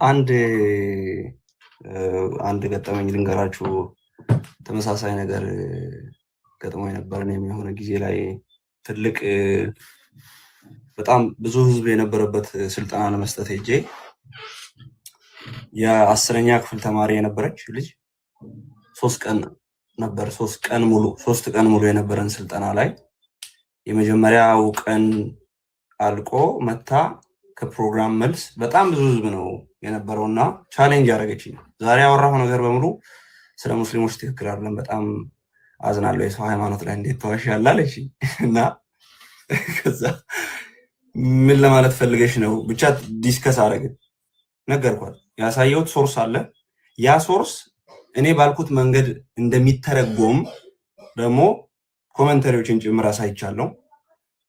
አንድ ገጠመኝ ልንገራችሁ። ተመሳሳይ ነገር ገጥሞ የነበረን የሚሆነ ጊዜ ላይ ትልቅ በጣም ብዙ ህዝብ የነበረበት ስልጠና ለመስጠት ሄጄ የ10ኛ ክፍል ተማሪ የነበረች ልጅ 3 ቀን ሙሉ የነበረን ስልጠና ላይ የመጀመሪያው ቀን አልቆ መታ ከፕሮግራም መልስ በጣም ብዙ ህዝብ ነው የነበረውና ቻሌንጅ ያደረገችኝ። ዛሬ ያወራው ነገር በሙሉ ስለ ሙስሊሞች ትክክል አይደለም፣ በጣም አዝናለሁ፣ የሰው ሃይማኖት ላይ እንዴት ተዋሻለሽ እና ከዛ ምን ለማለት ፈልገሽ ነው ብቻ ዲስከስ አደረግን። ነገርኳት፣ ያሳየሁት ሶርስ አለ። ያ ሶርስ እኔ ባልኩት መንገድ እንደሚተረጎም ደግሞ ኮሜንታሪዎችን ጭምር አሳይቻለሁ።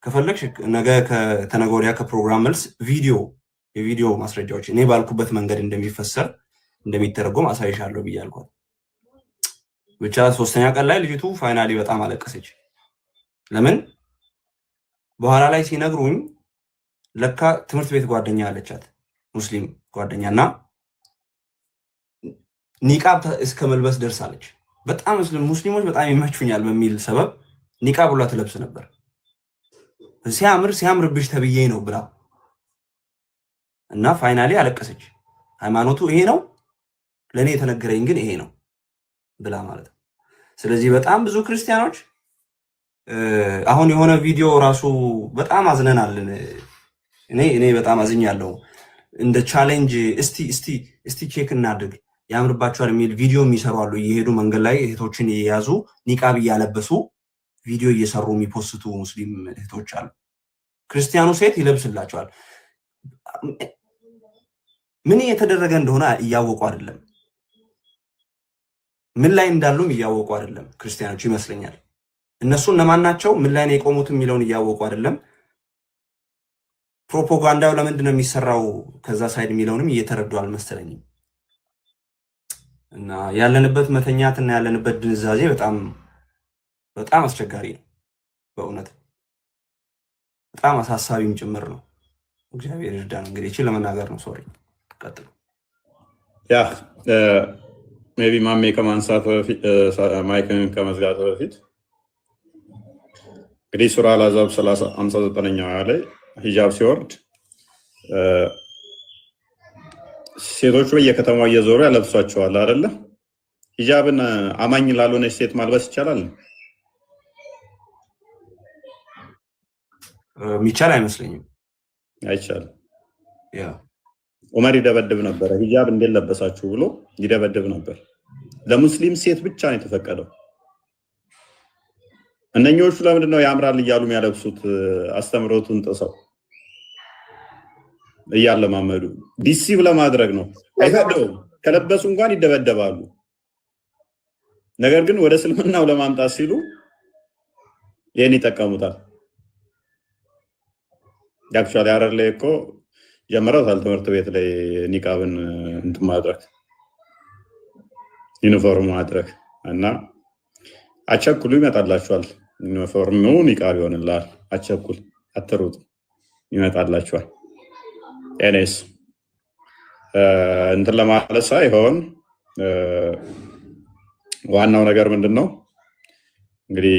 ከፈለግሽ ነገ ከተነገ ወዲያ ከፕሮግራም መልስ የቪዲዮ ማስረጃዎች እኔ ባልኩበት መንገድ እንደሚፈሰር እንደሚተረጎም አሳይሻለሁ ብያልኳት። ብቻ 3ኛ ቀን ላይ ልጅቱ ፋይናሊ በጣም አለቀሰች። ለምን በኋላ ላይ ሲነግሩኝ ለካ ትምህርት ቤት ጓደኛ አለቻት፣ ሙስሊም ጓደኛና ኒቃብ እስከ መልበስ ደርሳለች። በጣም ሙስሊሞች በጣም ይመቹኛል በሚል ሰበብ ኒቃብ ሁላ ትለብስ ነበር። ሲያምርብሽ ተብዬ ነው ብላ እና ፋይናሊ አለቀሰች። ሃይማኖቱ ይሄ ነው ለኔ የተነገረኝ ግን ይሄ ነው ብላ ማለት ነው። ስለዚህ በጣም ብዙ ክርስቲያኖች አሁን የሆነ ቪዲዮ ራሱ በጣም አዝነናል። እኔ በጣም አዝኛለሁ። እንደ ቻሌንጅ እስቲ ቼክ እናድርግ ያምርባቸዋል የሚል ቪዲዮ የሚሰሩ አሉ። እየሄዱ መንገድ ላይ እህቶችን እየያዙ ኒቃብ እያለበሱ ቪዲዮ እየሰሩ የሚፖስቱ ሙስሊም እህቶች አሉ። ክርስቲያኑ ሴት ይለብስላቸዋል። ምን እየተደረገ እንደሆነ እያወቁ አይደለም፣ ምን ላይ እንዳሉም እያወቁ አይደለም። ክርስቲያኖች ይመስለኛል እነሱ እነማን ናቸው ምን ላይ ነው የቆሙት የሚለውን እያወቁ አይደለም። ፕሮፓጋንዳው ለምንድን ነው የሚሰራው ከዛ ሳይድ የሚለውንም እየተረዱ አልመሰለኝም። እና ያለንበት መተኛትና ያለንበት ድንዛዜ በጣም አስቸጋሪ ነው። በእውነት በጣም አሳሳቢም ጭምር ነው። እግዚአብሔር ይርዳን። እንግዲህ እቺ ለመናገር ነው። ሶሪ ቀጥሉ። ያ ሜቢ ማሜ ከማንሳት በፊት ማይክን ከመዝጋት በፊት እንግዲህ ሱራ አልአሕዛብ 59ኛው ላይ ሂጃብ ሲወርድ ሴቶቹ በየከተማው እየዞሩ ያለብሷቸዋል አይደለ? ሂጃብን አማኝ ላልሆነች ሴት ማልበስ ይቻላል? የሚቻል አይመስለኝም። አይቻልም። ዑመር ይደበድብ ነበረ። ሂጃብ እንዴት ለበሳችሁ ብሎ ይደበድብ ነበር። ለሙስሊም ሴት ብቻ ነው የተፈቀደው። እነኞቹ ለምንድን ነው ያምራል እያሉ የሚያለብሱት? አስተምሮቱን ጥሰው እያለማመዱ ዲሲቭ ለማድረግ ነው። አይፈቅደውም። ከለበሱ እንኳን ይደበደባሉ። ነገር ግን ወደ እስልምናው ለማምጣት ሲሉ ይህን ይጠቀሙታል። ያክቹዋሊ ሐረር ላይ እኮ ጀምረውታል ትምህርት ቤት ላይ ኒቃብን እንትን ማድረግ ዩኒፎርም ማድረግ እና አቸኩሉ ይመጣላችኋል። ዩኒፎርሙ ኒቃብ ይሆንላል። አቸኩል አትሩጥ ይመጣላችኋል። ኤኔስ እንትን ለማለት ሳይሆን ዋናው ነገር ምንድን ነው እንግዲህ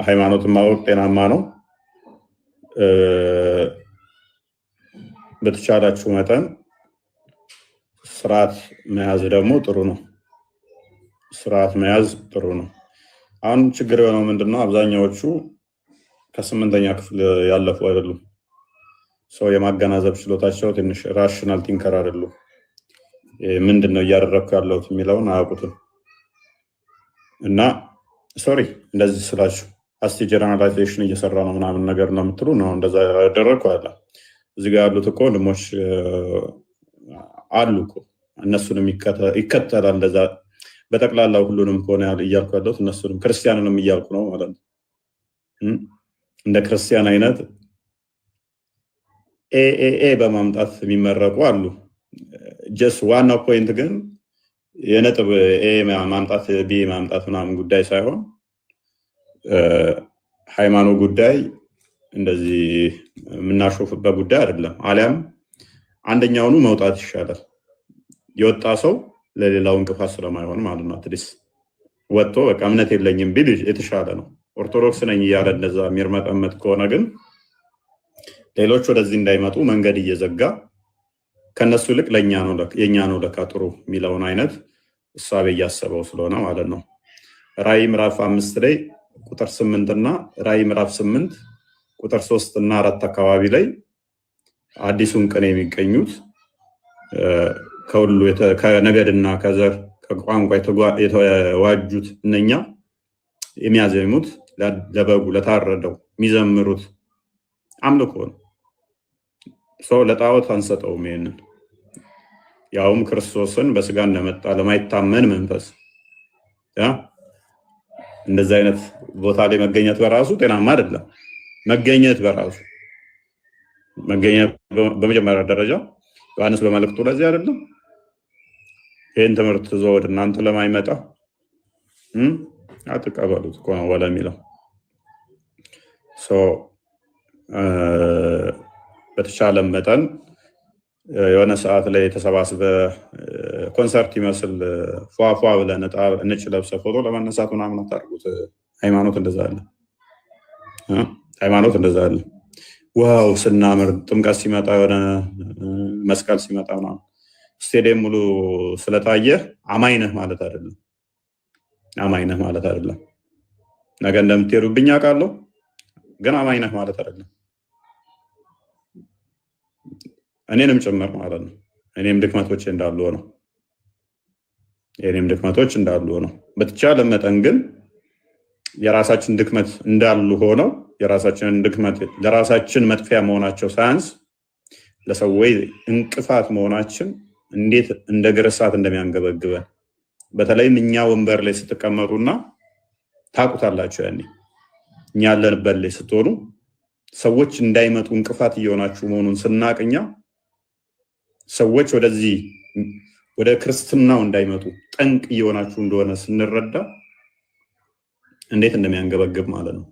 ሃይማኖትን ማወቅ ጤናማ ነው። በተቻላችሁ መጠን ስርዓት መያዝ ደግሞ ጥሩ ነው። ስርዓት መያዝ ጥሩ ነው። አሁን ችግር የሆነው ምንድነው አብዛኛዎቹ ከ8ኛ ክፍል ያለፉ አይደሉም። ሰው የማገናዘብ ችሎታቸው ትንሽ ራሽናል ቲንከር አይደሉም። ምንድነው እያደረኩ ያለሁት የሚለውን አያውቁትም። እና ሶሪ እንደዚህ ስላችሁ አስቲ ጀነራላይዜሽን እየሰራ ነው ምናምን ነገር ነው የምትሉ ነው። እንደዛ ያደረኩ አለ። እዚህ ጋር ያሉት እኮ ወንድሞች አሉ እኮ እነሱንም ይከተላል። እንደዛ በጠቅላላው ሁሉንም ከሆነ እያልኩ ያለሁት እነሱንም ክርስቲያንንም እያልኩ ነው ማለት ነው። እንደ ክርስቲያን አይነት ኤኤኤ በማምጣት የሚመረቁ አሉ። ጀስ ዋናው ፖይንት ግን የነጥብ ኤ ማምጣት ቢ ማምጣት ምናምን ጉዳይ ሳይሆን ሃይማኖት ጉዳይ እንደዚህ የምናሾፍበት ጉዳይ አይደለም። አሊያም አንደኛውኑ መውጣት ይሻላል። የወጣ ሰው ለሌላው እንቅፋት ስለማይሆን ማለት ነው። አትሊስ ወጥቶ በቃ እምነት የለኝም ቢል የተሻለ ነው። ኦርቶዶክስ ነኝ እያለ እንደዛ የሚርመጠመጥ ከሆነ ግን ሌሎች ወደዚህ እንዳይመጡ መንገድ እየዘጋ ከነሱ ይልቅ የኛ ነው ለካ ጥሩ የሚለውን አይነት እሳቤ እያሰበው ስለሆነ ማለት ነው። ራዕይ ምዕራፍ 5 ላይ ቁጥር 8 እና ራዕይ ምዕራፍ 8 ቁጥር 3 እና 4 አካባቢ ላይ አዲሱን ቀን የሚገኙት ከሁሉ ከነገድና ከዘር ከቋንቋ የተዋጁት እነኛ የሚያዘሙት ለበጉ ለታረደው የሚዘምሩት አምልኮ ነው። ሰው ለጣዖት አንሰጠውም። ይሄንን ያውም ክርስቶስን በስጋ እንደመጣ ለማይታመን መንፈስ እንደዚህ አይነት ቦታ ላይ መገኘት በራሱ ጤናማ አይደለም። መገኘት በመጀመሪያ ደረጃ ዮሐንስ በመልእክቱ ለዚህ አይደለም ይህን ትምህርት ይዞ ወደ እናንተ ለማይመጣ አትቀበሉት እኮ ነው ወለ የሚለው። በተቻለ መጠን የሆነ ሰዓት ላይ ተሰባስበ ኮንሰርት ይመስል ፏፏ ብለህ ነጭ ለብሰህ ፎቶ ለመነሳት ምናምን አታድርጉት። ሃይማኖት እንደዛ አለ። ዋው ስናምር ጥምቀት ሲመጣ የሆነ መስቀል ሲመጣ ምናምን ስቴዲየም ሙሉ ስለታየ አማኝ ነህ ማለት አይደለም። ነገ እንደምትሄዱብኝ አውቃለሁ፣ ግን አማኝ ነህ ማለት አይደለም። እኔንም ጭምር ማለት ነው። እኔም ድክመቶች እንዳሉ ነው። በተቻለ መጠን ግን የራሳችን ድክመት እንዳሉ ሆነው የራሳችንን ድክመት ለራሳችን መጥፊያ መሆናቸው ሳያንስ ለሰዎች እንቅፋት መሆናችን እንዴት እንደ ግርሳት እንደሚያንገበግበን በተለይም እኛ ወንበር ላይ ስትቀመጡና ታቁታላችሁ። ያኔ እኛ ያለንበት ላይ ስትሆኑ ሰዎች እንዳይመጡ እንቅፋት እየሆናችሁ መሆኑን ስናቅኛ ሰዎች ወደ ክርስትናው እንዳይመጡ ጠንቅ እየሆናችሁ እንደሆነ ስንረዳ እንዴት እንደሚያንገበግብ ማለት ነው።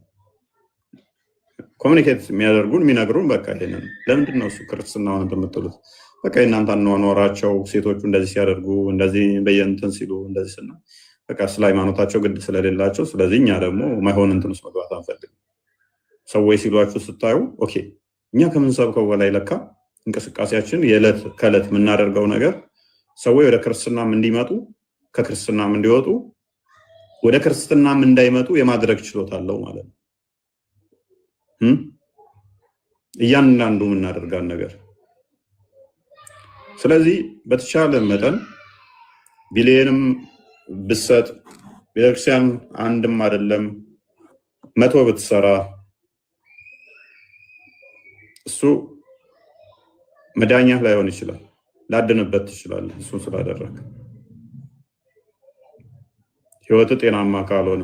ኮሚኒኬት የሚነግሩን በቃ ይሄንን ለምንድን ነው እሱ ክርስትናውን እንደምትሉት በቃ እናንተ አኗኗራቸው ሴቶቹ እንደዚህ ሲያደርጉ እንደዚህ በየእንትን ሲሉ እንደዚህ ስና በቃ ስለ ሃይማኖታቸው ግድ ስለሌላቸው ስለዚህ እኛ ደግሞ ማይሆን እንትን ውስጥ መግባት አንፈልግም። ሰዎች ሲሏችሁ ስታዩ ኦኬ እኛ ከምንሰብከው በላይ ለካ እንቅስቃሴያችን የዕለት ከዕለት የምናደርገው ነገር ሰዎች ወደ ክርስትናም እንዲመጡ ከክርስትናም እንዲወጡ ወደ ክርስትናም እንዳይመጡ የማድረግ ችሎታ አለው ማለት ነው። እያንዳንዱ የምናደርጋን ነገር ስለዚህ በተቻለ መጠን ቢሊየንም ብሰጥ ቤተክርስቲያን አንድም አይደለም 100 ብትሰራ እሱ መዳኛ ላይሆን ይችላል። ላድንበት ትችላለህ። እሱን ስላደረክ ህይወት ጤናማ ካልሆነ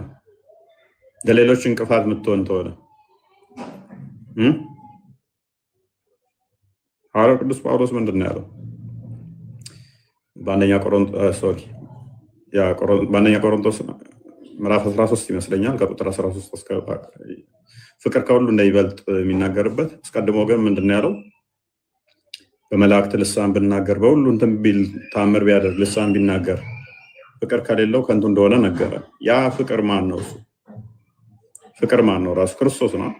ለሌሎች እንቅፋት የምትሆን ተሆነ ሐዋርያው ቅዱስ ጳውሎስ ምንድን ነው ያለው? በአንደኛ ቆሮንቶስ ምዕራፍ 13 ይመስለኛል ከቁጥር 13 እስከ ፍቅር ከሁሉ እንደሚበልጥ የሚናገርበት አስቀድሞ ግን ምንድን ነው ያለው? በመላእክት ልሳን ብናገር በሁሉ እንትን ቢል ታምር ቢያደርግ ልሳን ቢናገር ፍቅር ከሌለው ከንቱ እንደሆነ ነገረ። ያ ፍቅር ማን ነው? ፍቅር ማን ነው? ራሱ ክርስቶስ ነው።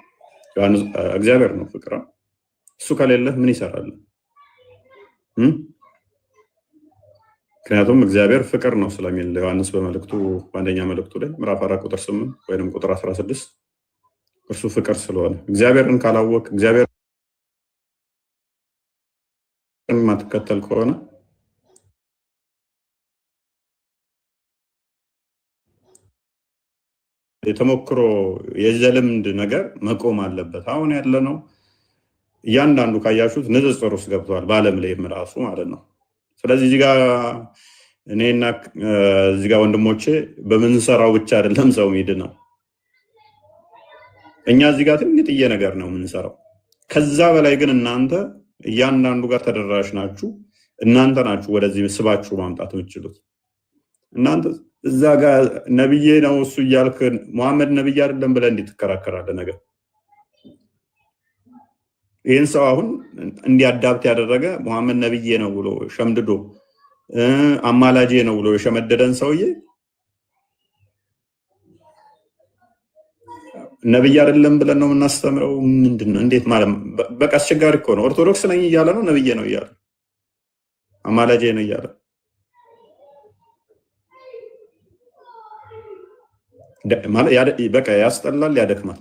ዮሐንስ እግዚአብሔር ነው ፍቅር። እሱ ከሌለ ምን ይሰራል? ምክንያቱም እግዚአብሔር ፍቅር ነው ስለሚል ዮሐንስ በመልእክቱ በአንደኛ መልእክቱ ላይ ምዕራፍ 4 ቁጥር 8 ወይንም ቁጥር 16 እርሱ ፍቅር ስለሆነ እግዚአብሔርን ካላወቅ እግዚአብሔር ማትከተል ከሆነ የተሞክሮ የዘልምድ ነገር መቆም አለበት። አሁን ያለነው እያንዳንዱ ካያችሁት ንጽጽር ውስጥ ገብቷል፣ በዓለም ላይም ራሱ ማለት ነው። ስለዚህ እዚህ ጋር እኔና እዚህ ጋር ወንድሞቼ በምንሰራው ብቻ አይደለም ሰው ሚድ ነው። እኛ እዚህ ጋር ትንጥዬ ነገር ነው የምንሰራው። ከዛ በላይ ግን እናንተ እያንዳንዱ ጋር ተደራሽ ናችሁ። እናንተ ናችሁ ወደዚህ ስባችሁ ማምጣት የምትችሉት። እናንተ እዛ ጋር ነብዬ ነው እሱ እያልክ መሐመድ ነብይ አይደለም ብለህ እንዴት ትከራከራለህ? ነገር ይህን ሰው አሁን እንዲያዳብት ያደረገ መሐመድ ነብዬ ነው ብሎ ሸምድዶ አማላጄ ነው ብሎ የሸመደደን ሰውዬ ነብይ አይደለም ብለን ነው የምናስተምረው? ምንድነው? እንዴት ማለት? በቃ አስቸጋሪ እኮ ነው። ኦርቶዶክስ ነኝ እያለ ነው፣ ነብዬ ነው እያለ አማላጄ ነው እያለ በቃ ያስጠላል፣ ያደክማል።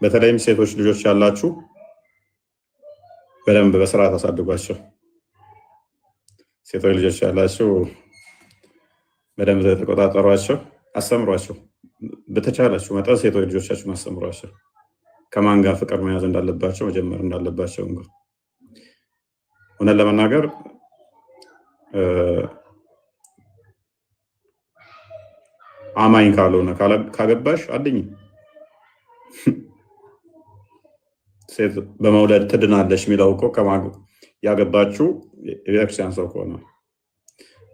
በተለይም ሴቶች ልጆች ያላችሁ በደንብ በስርዓት አሳድጓቸው። ሴቶች ልጆች ያላችሁ በደንብ ተቆጣጠሯቸው፣ አስተምሯቸው። በተቻላችሁ መጠን ሴቶች ልጆቻችሁን አስተምሯቸው። ከማን ጋር ፍቅር መያዝ እንዳለባቸው መጀመር እንዳለባቸው እንግዲህ እውነት ለመናገር አማኝ ካልሆነ ካገባሽ አድኝ ሴት በመውለድ ትድናለሽ የሚለው እኮ ያገባችሁ የቤተክርስቲያን ሰው ከሆነ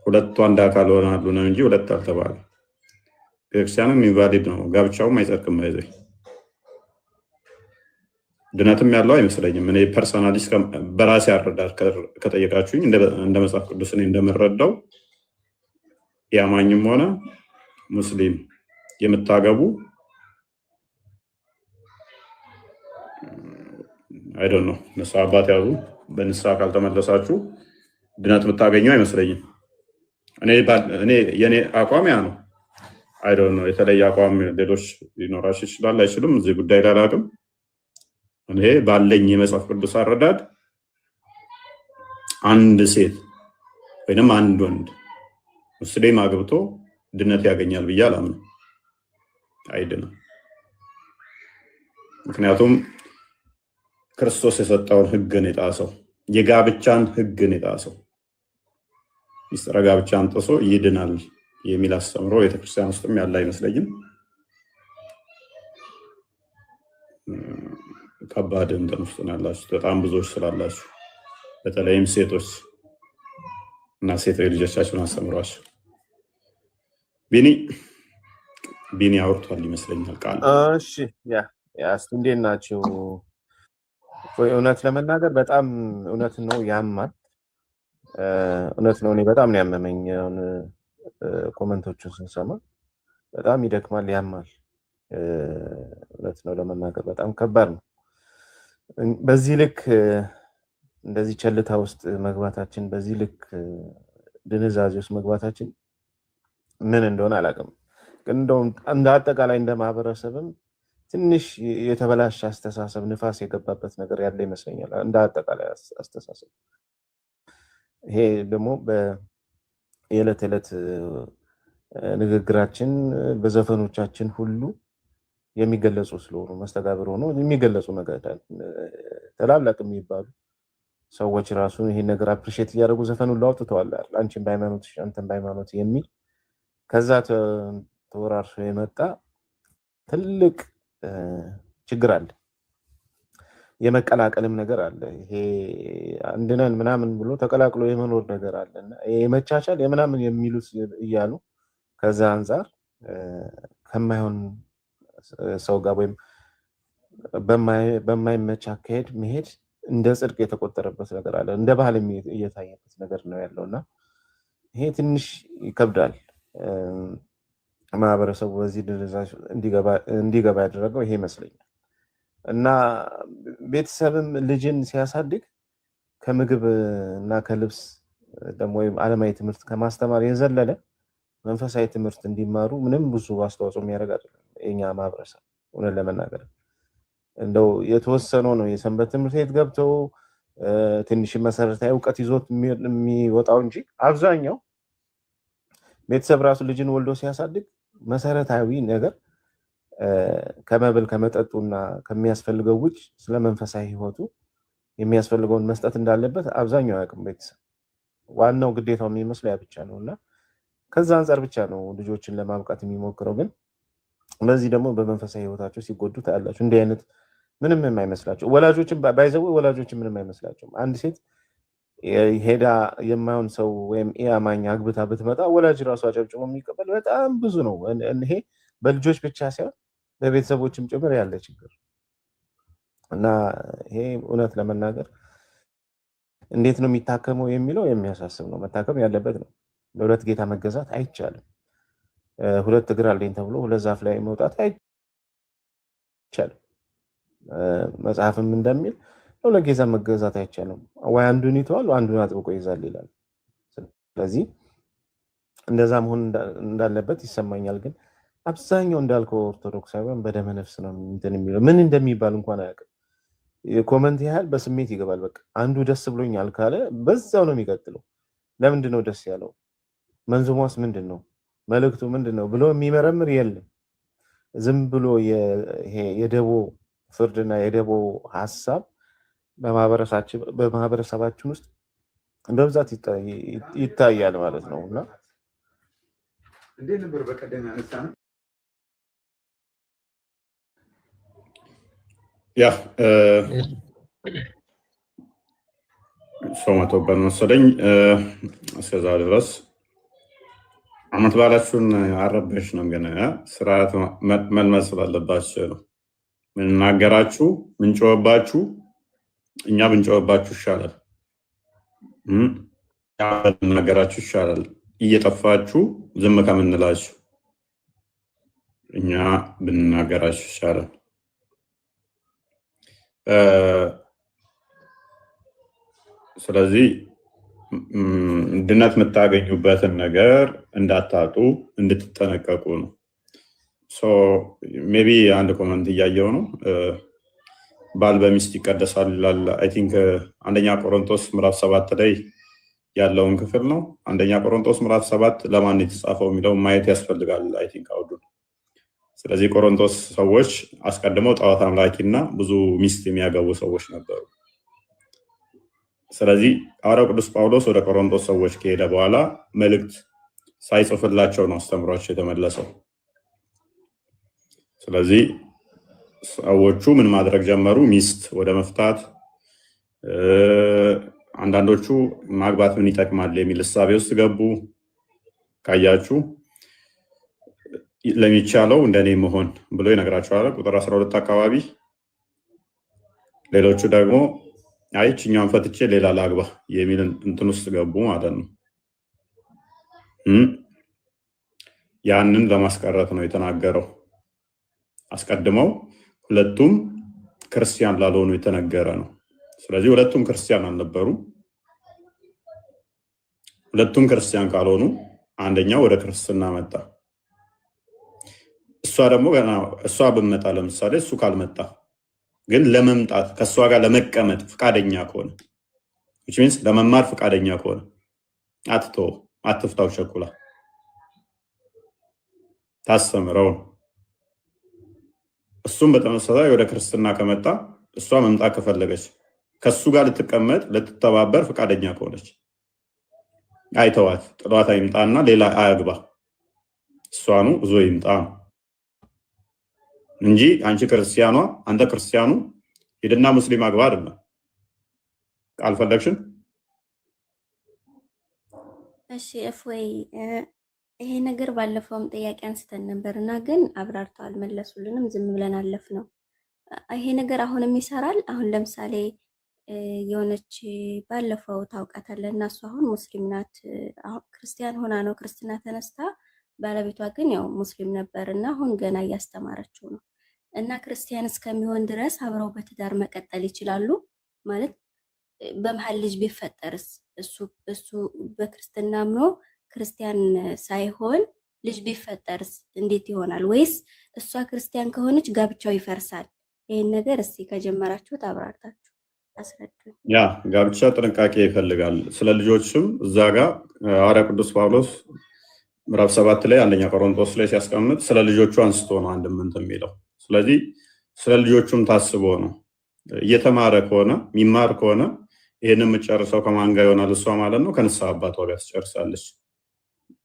ሁለቱ አንድ አካል ሆናሉ ነው እንጂ ሁለት አልተባለ። ቤተክርስቲያንም ኢንቫሊድ ነው፣ ጋብቻውም አይጸድቅም። አይዘይ ድነትም ያለው አይመስለኝም። እኔ ፐርሰናሊ በራሴ አረዳድ ከጠየቃችሁኝ እንደ መጽሐፍ ቅዱስ እኔ እንደምረዳው የአማኝም ሆነ ሙስሊም የምታገቡ አይደል ነው ንስሐ አባት ያዙ። በንስሐ ካልተመለሳችሁ ድነት የምታገኙ አይመስለኝም። እኔ የኔ አቋም ያ ነው። አይደል ነው የተለየ አቋም ሌሎች ሊኖራችሁ ይችላል፣ አይችልም። እዚህ ጉዳይ ላይ አላውቅም። እኔ ባለኝ የመጽሐፍ ቅዱስ አረዳድ አንድ ሴት ወይንም አንድ ወንድ ሙስሊም አግብቶ ድነት ያገኛል ብዬ አላምንም። አይድንም። ምክንያቱም ክርስቶስ የሰጠውን ሕግን የጣሰው የጋብቻን ሕግን የጣሰው ሚስጥረ ጋብቻን ጥሶ ይድናል የሚል አስተምሮ ቤተክርስቲያን ውስጥም ያለ አይመስለኝም። ከባድ እንትን ውስጥ ያላችሁ በጣም ብዙዎች ስላላችሁ በተለይም ሴቶች እና ሴት ልጆቻችሁን አስተምሯቸው። ቢኒ አውርቷል ይመስለኛል ቃል። እሺ ያስ እንዴት ናችሁ? እውነት ለመናገር በጣም እውነት ነው፣ ያማል። እውነት ነው። እኔ በጣም ነው ያመመኝ። ኮመንቶቹን ስንሰማ በጣም ይደክማል፣ ያማል። እውነት ነው ለመናገር በጣም ከባድ ነው። በዚህ ልክ እንደዚህ ቸልታ ውስጥ መግባታችን፣ በዚህ ልክ ድንዛዜ ውስጥ መግባታችን ምን እንደሆነ አላውቅም። ግን እንደውም እንደ አጠቃላይ እንደ ማህበረሰብም ትንሽ የተበላሸ አስተሳሰብ ንፋስ የገባበት ነገር ያለ ይመስለኛል። እንደ አጠቃላይ አስተሳሰብ ይሄ ደግሞ በየዕለት ዕለት ንግግራችን በዘፈኖቻችን ሁሉ የሚገለጹ ስለሆኑ መስተጋብር ሆኖ የሚገለጹ ነገር ተላላቅ የሚባሉ ሰዎች ራሱ ይሄን ነገር አፕሪሺየት እያደረጉ ዘፈኑን ላውጥተዋል። አንቺን በሃይማኖት አንተን በሃይማኖት የሚል ከዛ ተወራርሶ የመጣ ትልቅ ችግር አለ። የመቀላቀልም ነገር አለ። ይሄ አንድነን ምናምን ብሎ ተቀላቅሎ የመኖር ነገር አለና የመቻቻል የምናምን የሚሉት እያሉ ከዛ አንፃር ከማይሆን ሰው ጋር ወይም በማይመች አካሄድ መሄድ እንደ ጽድቅ የተቆጠረበት ነገር አለ። እንደ ባህል እየታየበት ነገር ነው ያለውና ይሄ ትንሽ ይከብዳል። ማህበረሰቡ በዚህ ደረጃ እንዲገባ ያደረገው ይሄ ይመስለኛል። እና ቤተሰብም ልጅን ሲያሳድግ ከምግብ እና ከልብስ ደግሞ ወይም ዓለማዊ ትምህርት ከማስተማር የዘለለ መንፈሳዊ ትምህርት እንዲማሩ ምንም ብዙ አስተዋጽኦ የሚያደርግ አይደለም የኛ ማህበረሰብ። እውነት ለመናገር እንደው የተወሰነው ነው የሰንበት ትምህርት ቤት ገብተው ትንሽ መሰረታዊ እውቀት ይዞት የሚወጣው እንጂ አብዛኛው ቤተሰብ ራሱ ልጅን ወልዶ ሲያሳድግ መሰረታዊ ነገር ከመብል ከመጠጡና ከሚያስፈልገው ውጭ ስለ መንፈሳዊ ህይወቱ የሚያስፈልገውን መስጠት እንዳለበት አብዛኛው ያውቅም ቤተሰብ። ዋናው ግዴታው የሚመስለው ያ ብቻ ነውና ከዛ አንፃር ብቻ ነው ልጆችን ለማብቃት የሚሞክረው። ግን በዚህ ደግሞ በመንፈሳዊ ህይወታቸው ሲጎዱ ታያላችሁ። እንዲህ አይነት ምንም የማይመስላቸው ወላጆችን ባይዘው ወላጆችን ምንም አይመስላቸውም። አንድ ሴት ሄዳ የማይሆን ሰው ወይም ኢአማኝ አግብታ ብትመጣ ወላጅ ራሱ አጨብጭቦ የሚቀበል በጣም ብዙ ነው። ይሄ በልጆች ብቻ ሳይሆን በቤተሰቦችም ጭምር ያለ ችግር። እና ይሄ እውነት ለመናገር እንዴት ነው የሚታከመው የሚለው የሚያሳስብ ነው። መታከም ያለበት ነው። ለሁለት ጌታ መገዛት አይቻልም። ሁለት እግር አለኝ ተብሎ ሁለት ዛፍ ላይ መውጣት አይቻልም። መጽሐፍም እንደሚል ለሁለት ጌታ መገዛት አይቻልም። ወይ አንዱን ይተዋል አንዱን አጥብቆ ይዛል ይላል። ስለዚህ እንደዛ መሆን እንዳለበት ይሰማኛል። ግን አብዛኛው እንዳልከው ኦርቶዶክሳውያን በደመ ነፍስ ነው እንትን የሚለው ምን እንደሚባል እንኳን አያውቅም። ኮመንት ያህል በስሜት ይገባል። በቃ አንዱ ደስ ብሎኛል ካለ በዛው ነው የሚቀጥለው። ለምንድን ነው ደስ ያለው? መንዙሟስ ምንድን ነው? መልእክቱ ምንድን ነው ብሎ የሚመረምር የለም። ዝም ብሎ ይሄ የደቦ ፍርድና የደቦ ሀሳብ በማህበረሰባችን ውስጥ በብዛት ይታያል ማለት ነው። እና እንዴት ነበር በቀደም ያነሳነው? ያ ሰው መቶበት መሰለኝ። እስከዛ ድረስ አመት በዓላችሁን አረበሽ ነው። ግን ስርዓት መልመድ ስላለባችሁ ነው ምንናገራችሁ። ምንጮህባችሁ እኛ ብንጮህባችሁ ይሻላል። ብንናገራችሁ ይሻላል። እየጠፋችሁ ዝም ከምንላችሁ እኛ ብንናገራችሁ ይሻላል። ስለዚህ ድነት የምታገኙበትን ነገር እንዳታጡ እንድትጠነቀቁ ነው። ሜቢ አንድ ኮመንት እያየው ነው። ባል በሚስት ይቀደሳል ይላል። አይ ቲንክ አንደኛ ቆሮንቶስ ምዕራፍ 7 ላይ ያለውን ክፍል ነው። አንደኛ ቆሮንቶስ ምዕራፍ 7 ለማን የተጻፈው የሚለው ማየት ያስፈልጋል። አይ ቲንክ አውዱን። ስለዚህ ቆሮንቶስ ሰዎች አስቀድመው ጣዖት አምላኪና ብዙ ሚስት የሚያገቡ ሰዎች ነበሩ። ስለዚህ ሐዋርያው ቅዱስ ጳውሎስ ወደ ቆሮንቶስ ሰዎች ከሄደ በኋላ መልእክት ሳይጽፍላቸው ነው አስተምሯቸው የተመለሰው። ስለዚህ ሰዎቹ ምን ማድረግ ጀመሩ? ሚስት ወደ መፍታት፣ አንዳንዶቹ ማግባት ምን ይጠቅማል የሚል እሳቤ ውስጥ ገቡ። ካያችሁ ለሚቻለው እንደኔ መሆን ብሎ ይነግራቸዋል ቁጥር 12 አካባቢ። ሌሎቹ ደግሞ አይ እኛን ፈትቼ ሌላ ላግባ የሚል እንትን ውስጥ ገቡ ማለት ነው። ያንን ለማስቀረት ነው የተናገረው። አስቀድመው ሁለቱም ክርስቲያን ላልሆኑ የተነገረ ነው። ስለዚህ ሁለቱም ክርስቲያን አልነበሩ። ሁለቱም ክርስቲያን ካልሆኑ አንደኛው ወደ ክርስትና መጣ። እሷ ደግሞ ገና እሷ ብመጣ ለምሳሌ እሱ ካልመጣ ግን ለመምጣት ከእሷ ጋር ለመቀመጥ ፈቃደኛ ከሆነ which means ለመማር ፈቃደኛ ከሆነ አትፍታው፣ ቸኩላ ታስተምረው። እሱም በተመሳሳይ ወደ ክርስትና ከመጣ እሷ መምጣት ከፈለገች ከሱ ጋር ልትቀመጥ ልትተባበር ፈቃደኛ ከሆነች አይተዋት፣ ጥሏት አይምጣና ሌላ አያግባ፣ እሷኑ እዞ ይምጣ እንጂ አንቺ ክርስቲያኗ አንተ ክርስቲያኑ ሄድና ሙስሊም አግባ አይደለም። ካልፈለግሽን እሺ እፎይ ይሄ ነገር ባለፈውም ጥያቄ አንስተን ነበርና ግን አብራርተው አልመለሱልንም። ዝም ብለን አለፍ ነው። ይሄ ነገር አሁንም ይሰራል። አሁን ለምሳሌ የሆነች ባለፈው ታውቃታለህ እና እሷ አሁን ሙስሊም ናት። አሁን ክርስቲያን ሆና ነው ክርስትና ተነስታ፣ ባለቤቷ ግን ያው ሙስሊም ነበር እና አሁን ገና እያስተማረችው ነው። እና ክርስቲያን እስከሚሆን ድረስ አብረው በትዳር መቀጠል ይችላሉ ማለት በመሀል ልጅ ቢፈጠርስ እሱ በክርስትና አምኖ ክርስቲያን ሳይሆን ልጅ ቢፈጠርስ እንዴት ይሆናል? ወይስ እሷ ክርስቲያን ከሆነች ጋብቻው ይፈርሳል? ይሄን ነገር እስቲ ከጀመራችሁት አብራርታችሁ አስረዱኝ። ያ ጋብቻ ጥንቃቄ ይፈልጋል። ስለ ልጆችም እዛ ጋር ሐዋርያ ቅዱስ ጳውሎስ ምዕራፍ 7 ላይ አንደኛ ቆሮንቶስ ላይ ሲያስቀምጥ ስለ ልጆቹ አንስቶ ነው አንድም እንትን የሚለው። ስለዚህ ስለ ልጆቹም ታስቦ ነው። እየተማረ ከሆነ የሚማር ከሆነ ይሄንን የምትጨርሰው ከማን ጋር ይሆናል? እሷ ማለት ነው ከንስሐ አባቷ ጋር ትጨርሳለች።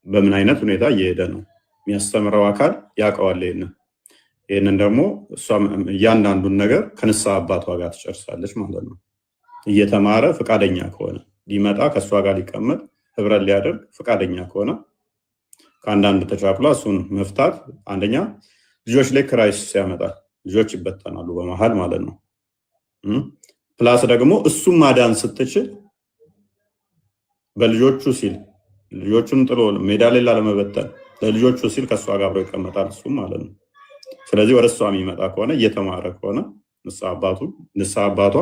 በምን አይነት ሁኔታ እየሄደ ነው የሚያስተምረው አካል ያውቀዋል። ይሄንን ደግሞ እሷ እያንዳንዱን ነገር ከንስሐ አባቷ ጋር ትጨርሳለች ማለት ነው። እየተማረ ፈቃደኛ ከሆነ ሊመጣ ከእሷ ጋር ሊቀመጥ ህብረት ሊያደርግ ፈቃደኛ ከሆነ ከአንዳንድ ተጫቅላ እሱን መፍታት አንደኛ ልጆች ላይ ክራይሲስ ያመጣል። ልጆች ይበተናሉ በመሀል ማለት ነው። ፕላስ ደግሞ እሱም ማዳን ስትችል በልጆቹ ሲል ልጆቹን ጥሎ ሜዳ ላይ ላለመበተን ለልጆቹ ሲል ከሷ ጋር አብሮ ይቀመጣል እሱም ማለት ነው። ስለዚህ ወደ እሷ የሚመጣ ከሆነ እየተማረ ከሆነ ንስሐ አባቷ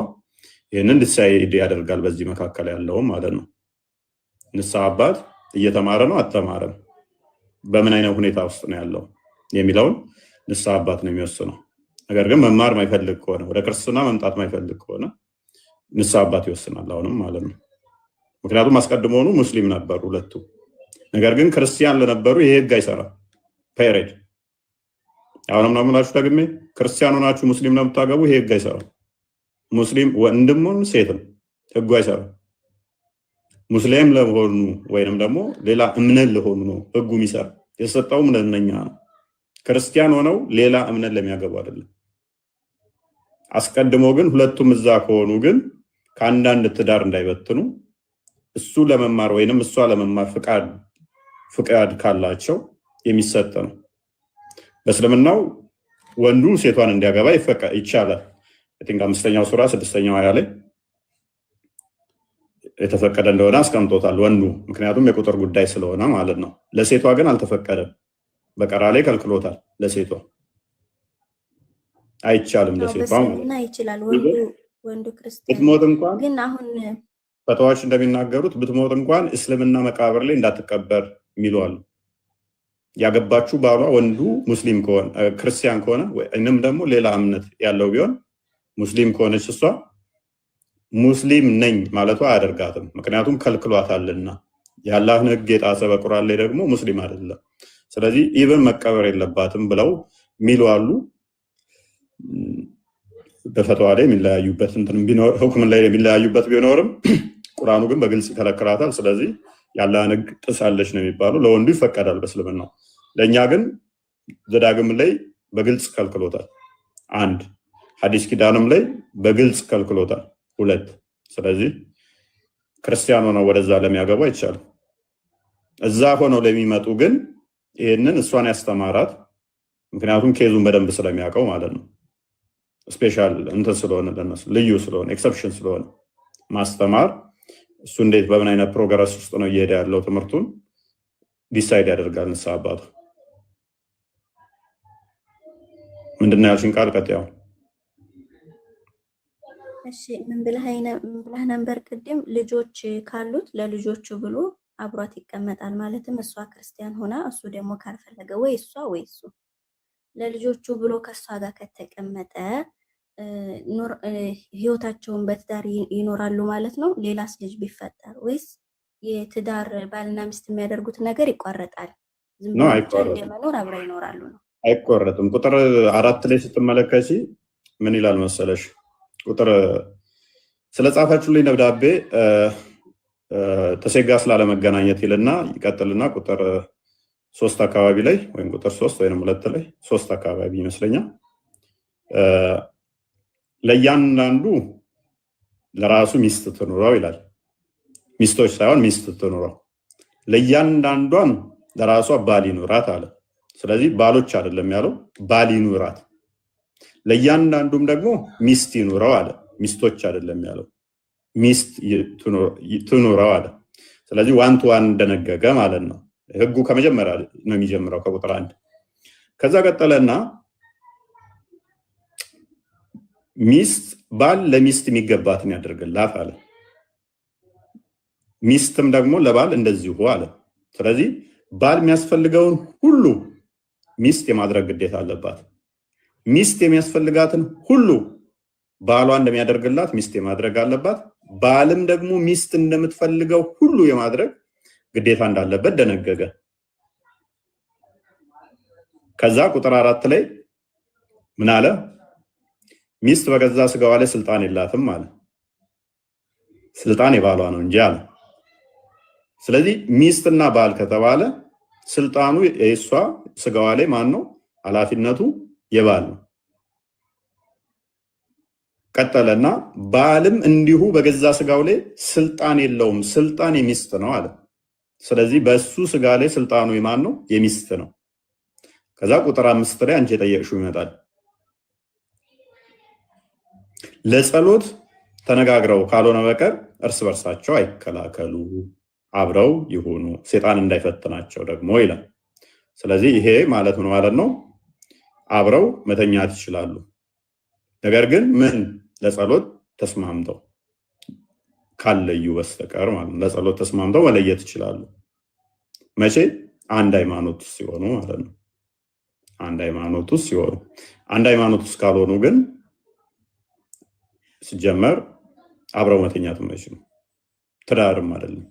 ይህንን ዲሳይድ ያደርጋል በዚህ መካከል ያለውም ማለት ነው። ንስሐ አባት እየተማረ ነው አልተማረም፣ በምን አይነት ሁኔታ ውስጥ ነው ያለው የሚለውን ንስሐ አባት ነው የሚወስነው። ነገር ግን መማር ማይፈልግ ከሆነ ወደ ክርስትና መምጣት ማይፈልግ ከሆነ ንስሐ አባት ይወስናል አሁንም ማለት ነው። ምክንያቱም አስቀድሞውኑ ሙስሊም ነበሩ ሁለቱ። ነገር ግን ክርስቲያን ለነበሩ ይሄ ህግ አይሰራም። ፔሬድ አሁንም ነው የምላችሁ ደግሜ፣ ክርስቲያን ሆናችሁ ሙስሊም ነው የምታገቡ ይሄ ህግ አይሰራም። ሙስሊም ወንድሙን ሴትም ህጉ አይሰራም። ሙስሊም ለሆኑ ወይንም ደግሞ ሌላ እምነት ለሆኑ ነው ህጉ የሚሰራ። የሰጠውም ለእነኛ ነው። ክርስቲያን ሆነው ሌላ እምነት ለሚያገቡ አይደለም። አስቀድሞ ግን ሁለቱም እዛ ከሆኑ ግን ከአንዳንድ ትዳር እንዳይበትኑ እሱ ለመማር ወይንም እሷ ለመማር ፍቃድ ካላቸው የሚሰጥ ነው። በእስልምናው ወንዱ ሴቷን እንዲያገባ ይቻላል። አምስተኛው ሱራ 6ኛው አያ ላይ የተፈቀደ እንደሆነ አስቀምጦታል ወንዱ፣ ምክንያቱም የቁጥር ጉዳይ ስለሆነ ማለት ነው። ለሴቷ ግን አልተፈቀደም። በቀራ ላይ ከልክሎታል። ለሴቷ አይቻልም። ለሴቷ ይችላል ወንዱ ክርስቲያን ብትሞት እንኳን ግን አሁን ፈተዋች እንደሚናገሩት ብትሞት እንኳን እስልምና መቃብር ላይ እንዳትቀበር የሚሉ አሉ። ያገባችሁ ባሏ ወንዱ ሙስሊም ከሆነ ክርስቲያን ከሆነ ወይንም ደግሞ ሌላ እምነት ያለው ቢሆን ሙስሊም ከሆነች እሷ ሙስሊም ነኝ ማለቷ አያደርጋትም። ምክንያቱም ከልክሏታልና የአላህን ህግ የጣሰ በቁርአን ላይ ደግሞ ሙስሊም አይደለም። ስለዚህ ኢብን መቀበር የለባትም ብለው ሚሉ አሉ። በፈተዋ ላይ የሚለያዩበት ሁክም ላይ የሚለያዩበት ቢኖርም ቁርአኑ ግን በግልጽ ይከለክላታል። ስለዚህ የአላህን ህግ ጥሳለች ነው የሚባለው። ለወንዱ ይፈቀዳል በእስልምናው። ለእኛ ግን ዘዳግም ላይ በግልጽ ከልክሎታል። 1 ሐዲስ ኪዳንም ላይ በግልጽ ከልክሎታል። 2 ስለዚህ ክርስቲያን ሆነው ወደዛ ለሚያገቡ አይቻልም። እዛ ሆነው ለሚመጡ ግን ይህንን እሷን ያስተማራት፣ ምክንያቱም ኬዙን በደንብ ስለሚያውቀው ማለት ነው። ስፔሻል እንትን ስለሆነ ለነሱ ልዩ ስለሆነ ኤክሰፕሽን ስለሆነ ማስተማር እሱ እንዴት በምን አይነት ፕሮግረስ ውስጥ ነው እየሄደ ያለው ትምህርቱን ዲሳይድ ያደርጋል ንስሐ አባቱ። ምንድነው ያልሽኝ ቃል ቀጥያው? እሺ ምን ብለህ ነበር ቅድም? ልጆች ካሉት ለልጆቹ ብሎ አብሯት ይቀመጣል። ማለትም እሷ ክርስቲያን ሆና እሱ ደግሞ ካልፈለገ ወይ እሷ ወይ እሱ ለልጆቹ ብሎ ከሷ ጋር ከተቀመጠ ህይወታቸውን በትዳር ይኖራሉ ማለት ነው። ሌላስ ልጅ ቢፈጠር ወይስ የትዳር ባልና ሚስት የሚያደርጉት ነገር ይቋረጣል? ዝም ብሎ እንደመኖር አብረው ይኖራሉ ነው? አይቆረጥም። ቁጥር 4 ላይ ስትመለከቺ ምን ይላል መሰለሽ? ቁጥር ስለጻፋችሁልኝ ደብዳቤ ተሴጋ ስላለመገናኘት ይልና ይቀጥልና ቁጥር 3 አካባቢ ላይ ወይም ቁጥር 3 ወይም 2 ላይ 3 አካባቢ ይመስለኛል ለእያንዳንዱ ለራሱ ሚስት ትኑረው ይላል። ሚስቶች ሳይሆን ሚስት ትኑረው። ለእያንዳንዷን ለራሷ ባል ይኑራት አለ። ስለዚህ ባሎች አይደለም ያለው፣ ባል ይኑራት። ለእያንዳንዱም ደግሞ ሚስት ይኑረው አለ። ሚስቶች አይደለም ያለው፣ ሚስት ትኑረው አለ። ስለዚህ ዋን ቱ ዋን እንደነገገ ማለት ነው። ህጉ ከመጀመሪያ ነው የሚጀምረው ከቁጥር 1። ከዛ ቀጠለና ሚስት ባል ለሚስት የሚገባትን ያደርግላት አለ። ሚስትም ደግሞ ለባል እንደዚሁ አለ። ስለዚህ ባል የሚያስፈልገውን ሁሉ ሚስት የማድረግ ግዴታ አለባት። ሚስት የሚያስፈልጋትን ሁሉ ባሏ እንደሚያደርግላት ሚስት የማድረግ አለባት። ባልም ደግሞ ሚስት እንደምትፈልገው ሁሉ የማድረግ ግዴታ እንዳለበት ደነገገ። ከዛ ቁጥር 4 ላይ ምን አለ? ሚስት በገዛ ስጋዋ ላይ ስልጣን የላትም አለ። ስልጣን የባሏ ነው እንጂ አለ። ስለዚህ ሚስትና ባል ከተባለ ስልጣኑ የእሷ ስጋዋ ላይ ማን ነው? ኃላፊነቱ የባል ነው። ቀጠለና ባልም እንዲሁ በገዛ ስጋው ላይ ስልጣን የለውም፣ ስልጣን የሚስት ነው አለ። ስለዚህ በሱ ስጋ ላይ ስልጣኑ የማን ነው? የሚስት ነው። ከዛ ቁጥር 5 ላይ አንቺ የጠየቅሽው ይመጣል። ለጸሎት ተነጋግረው ካልሆነ በቀር እርስ በርሳቸው አይከላከሉ፣ አብረው ይሁኑ፣ ሰይጣን እንዳይፈትናቸው ደግሞ ይላል። ስለዚህ ይሄ ማለት ምን ማለት ነው? አብረው መተኛት ይችላሉ። ነገር ግን ምን ለጸሎት ተስማምተው ካለዩ በስተቀር ማለት ነው። ለጸሎት ተስማምተው መለየት ይችላሉ። መቼ? አንድ ሃይማኖት ሲሆኑ ማለት ነው። አንድ ሃይማኖት ሲሆኑ። አንድ ሃይማኖት ካልሆኑ ግን ሲጀመር አብረው መተኛት አይችሉም፣ ትዳርም አይደለም።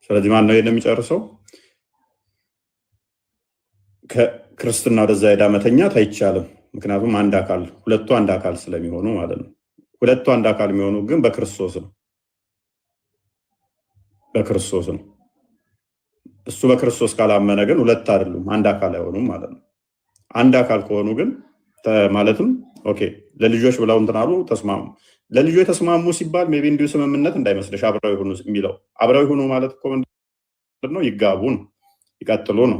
ስለዚህ ማን ነው የሚጨርሰው? ከክርስትና ወደዛ ሄዳ መተኛት አይቻልም። ምክንያቱም አንድ አካል ሁለቱ አንድ አካል ስለሚሆኑ ማለት ነው። ሁለቱ አንድ አካል የሚሆኑ ግን በክርስቶስ ነው። በክርስቶስ ነው። እሱ በክርስቶስ ካላመነ ግን ሁለት አይደሉም፣ አንድ አካል አይሆኑም ማለት ነው። አንድ አካል ከሆኑ ግን ማለትም ኦኬ ለልጆች ብለው እንትን አሉ፣ ተስማሙ። ለልጆች ተስማሙ ሲባል ሜቢ እንዲሁ ስምምነት እንዳይመስልሽ አብረው ይሁኑ የሚለው አብረው ይሁኑ ማለት እኮ ምንድን ነው? ይጋቡ ነው፣ ይቀጥሉ ነው።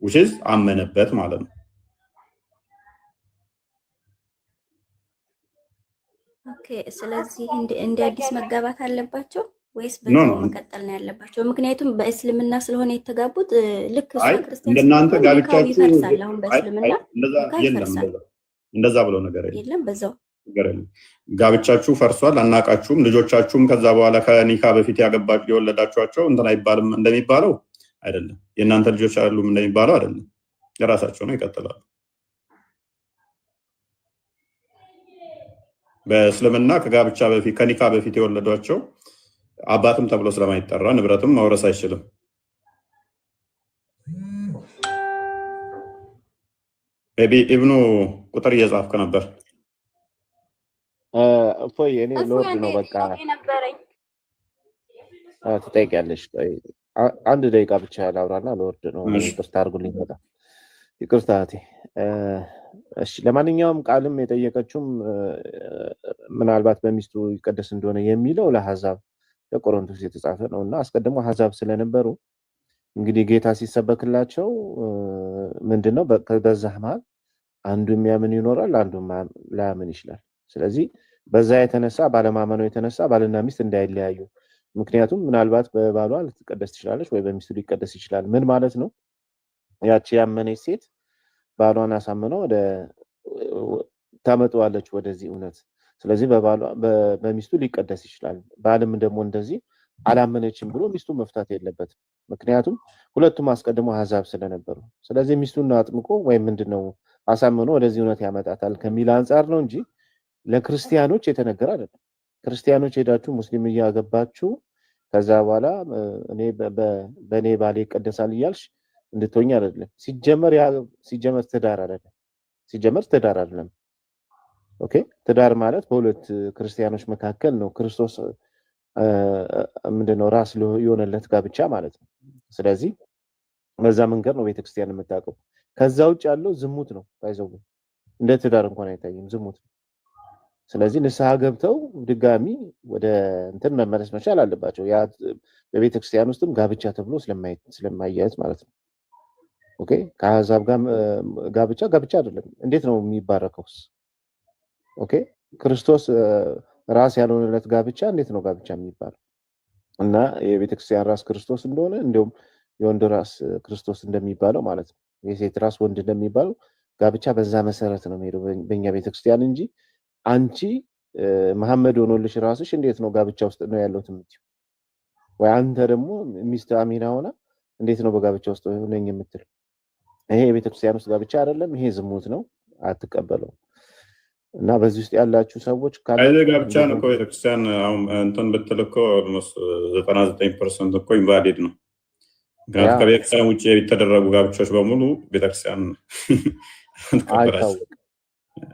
ውሽዝ አመነበት ማለት ነው። ኦኬ። ስለዚህ እንደ አዲስ መጋባት አለባቸው ወይስ በዛው መቀጠል ነው ያለባቸው? ምክንያቱም በእስልምና ስለሆነ የተጋቡት ልክ ክርስቲያን እንደናንተ ጋብቻችሁ ይፈርሳል። አሁን በእስልምና እንደዛ ብሎ ነገር የለም። በዛው ጋብቻችሁ ፈርሷል፣ አናቃችሁም፣ ልጆቻችሁም ከዛ በኋላ ከኒካ በፊት ያገባችሁ የወለዳችኋቸው እንትን አይባልም እንደሚባለው አይደለም። የእናንተ ልጆች አይደሉም እንደሚባለው አይደለም። የራሳቸው ነው፣ ይቀጥላሉ። በእስልምና ከጋብቻ በፊት ከኒካ በፊት የወለዷቸው አባትም ተብሎ ስለማይጠራ ንብረትም መውረስ አይችልም። ኢብኑ ቁጥር እየጻፍክ ነበር። እፎይ እኔ ሎርድ ነው በቃ ትጠይቂያለሽ። አንድ ደቂቃ ብቻ ላውራና ሎርድ ነው። ይቅርታ አድርጉልኝ፣ በጣም ይቅርታ። እሺ፣ ለማንኛውም ቃልም የጠየቀችውም ምናልባት በሚስቱ ይቀደስ እንደሆነ የሚለው ለአሕዛብ ለቆሮንቶስ የተጻፈ ነው እና አስቀድሞ አሕዛብ ስለነበሩ እንግዲህ ጌታ ሲሰበክላቸው ምንድነው በዛ መሀል አንዱ የሚያምን ይኖራል፣ አንዱ ላያምን ይችላል። ስለዚህ በዛ የተነሳ ባለማመኑ የተነሳ ባልና ሚስት እንዳይለያዩ፣ ምክንያቱም ምናልባት በባሏ ልትቀደስ ትችላለች ወይ በሚስቱ ሊቀደስ ይችላል። ምን ማለት ነው? ያቺ ያመነች ሴት ባሏን አሳምነው ታመጣዋለች ወደዚህ እውነት። ስለዚህ በሚስቱ ሊቀደስ ይችላል። ባልም ደግሞ እንደዚህ አላመነችም ብሎ ሚስቱ መፍታት የለበትም። ምክንያቱም ሁለቱም አስቀድሞ አሕዛብ ስለነበሩ። ስለዚህ ሚስቱን አጥምቆ ወይም ምንድነው አሳምኖ ወደዚህ እውነት ያመጣታል ከሚል አንጻር ነው እንጂ ለክርስቲያኖች የተነገረ አይደለም። ክርስቲያኖች ሄዳችሁ ሙስሊም እያገባችሁ ከዛ በኋላ በእኔ ባሌ ይቀደሳል እያልሽ እንድትሆኝ አይደለም። ሲጀመር ትዳር አይደለም። ኦኬ፣ ትዳር ማለት በሁለት ክርስቲያኖች መካከል ነው። ክርስቶስ ምንድነው ራስ የሆነለት ጋብቻ ማለት ነው። ስለዚህ በዛ መንገድ ነው ቤተክርስቲያን የምታውቀው። ከዛ ውጭ ያለው ዝሙት ነው። ባይዘው እንደ ትዳር እንኳን አይታይም፣ ዝሙት ነው። ስለዚህ ንስሐ ገብተው ድጋሚ ወደ እንትን መመለስ መቻል አለባቸው። ያ በቤተክርስቲያን ውስጥም ጋብቻ ተብሎ ስለማያዝ ማለት ነው። ኦኬ፣ ከአሕዛብ ጋር ጋብቻ አይደለም። እንዴት ነው የሚባረከውስ? ኦኬ፣ ክርስቶስ ራስ ያልሆነለት ጋብቻ እንዴት ነው ጋብቻ የሚባለው? እና የቤተክርስቲያን ራስ ክርስቶስ እንደሆነ እንዲሁም የወንድ ራስ ክርስቶስ እንደሚባለው ማለት ነው፣ የሴት ራስ ወንድ እንደሚባለው ጋብቻ በዛ መሰረት ነው የሚሄደው በእኛ ቤተክርስቲያን እንጂ አንቺ መሐመድ ሆኖልሽ ራስሽ እንዴት ነው ጋብቻ ውስጥ ነው ያለው የምትይው? ወይ አንተ ደግሞ ሚስት አሚና ሆና እንዴት ነው በጋብቻ ውስጥ ነኝ የምትል? ይሄ የቤተክርስቲያን ውስጥ ጋብቻ አይደለም፣ ይሄ ዝሙት ነው፣ አትቀበለው። እና በዚህ ውስጥ ያላችሁ ሰዎች ጋብቻ ነው እኮ ቤተክርስቲያን አሁን እንትን ብትል እኮ 99% እኮ ኢንቫሊድ ነው። ምክንያቱም ከቤተክርስቲያን ውጭ የተደረጉ ጋብቻዎች በሙሉ ቤተክርስቲያን አይታወቅም።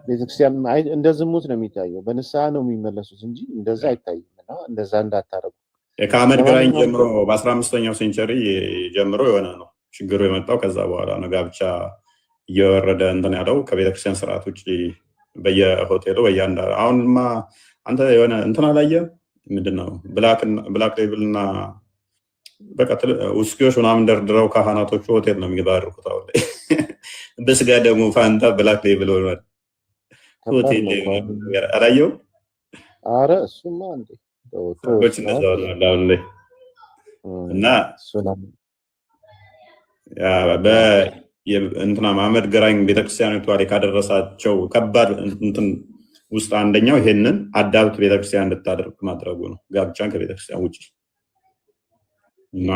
ቤተክርስቲያን እንደ ዝሙት ነው የሚታየው። በንስሐ ነው የሚመለሱት እንጂ እንደዛ አይታይም። እና እንደዛ እንዳታረጉ። ከአህመድ ግራኝ ጀምሮ በ15ኛው ሴንቸሪ ጀምሮ የሆነ ነው ችግሩ የመጣው። ከዛ በኋላ ነው ጋብቻ እየወረደ እንትን ያለው ከቤተክርስቲያን ስርዓት ውጭ በየሆቴሉ አሁንማ አንተ የሆነ እንትን አላየህም? ምንድነው ብላክ ሌብል እና በቃ ውስኪዎች ምናምን ደርድረው ካህናቶቹ ሆቴል ነው የሚባርኩት። አሁን በስጋ ደግሞ ፋንታ ብላክ ሌብል ሆኗል። ሆቴል ላይ ነገር አላየው። አረ እሱማ እንዴ ሰዎች እንደዛ ነው አሁን ላይ እና እንትና መሐመድ ግራኝ ቤተክርስቲያኒቷ ላይ ካደረሳቸው ከባድ እንትን ውስጥ አንደኛው ይሄንን አዳብት ቤተክርስቲያን እንድታደርግ ማድረጉ ነው፣ ጋብቻን ከቤተክርስቲያን ውጪ እና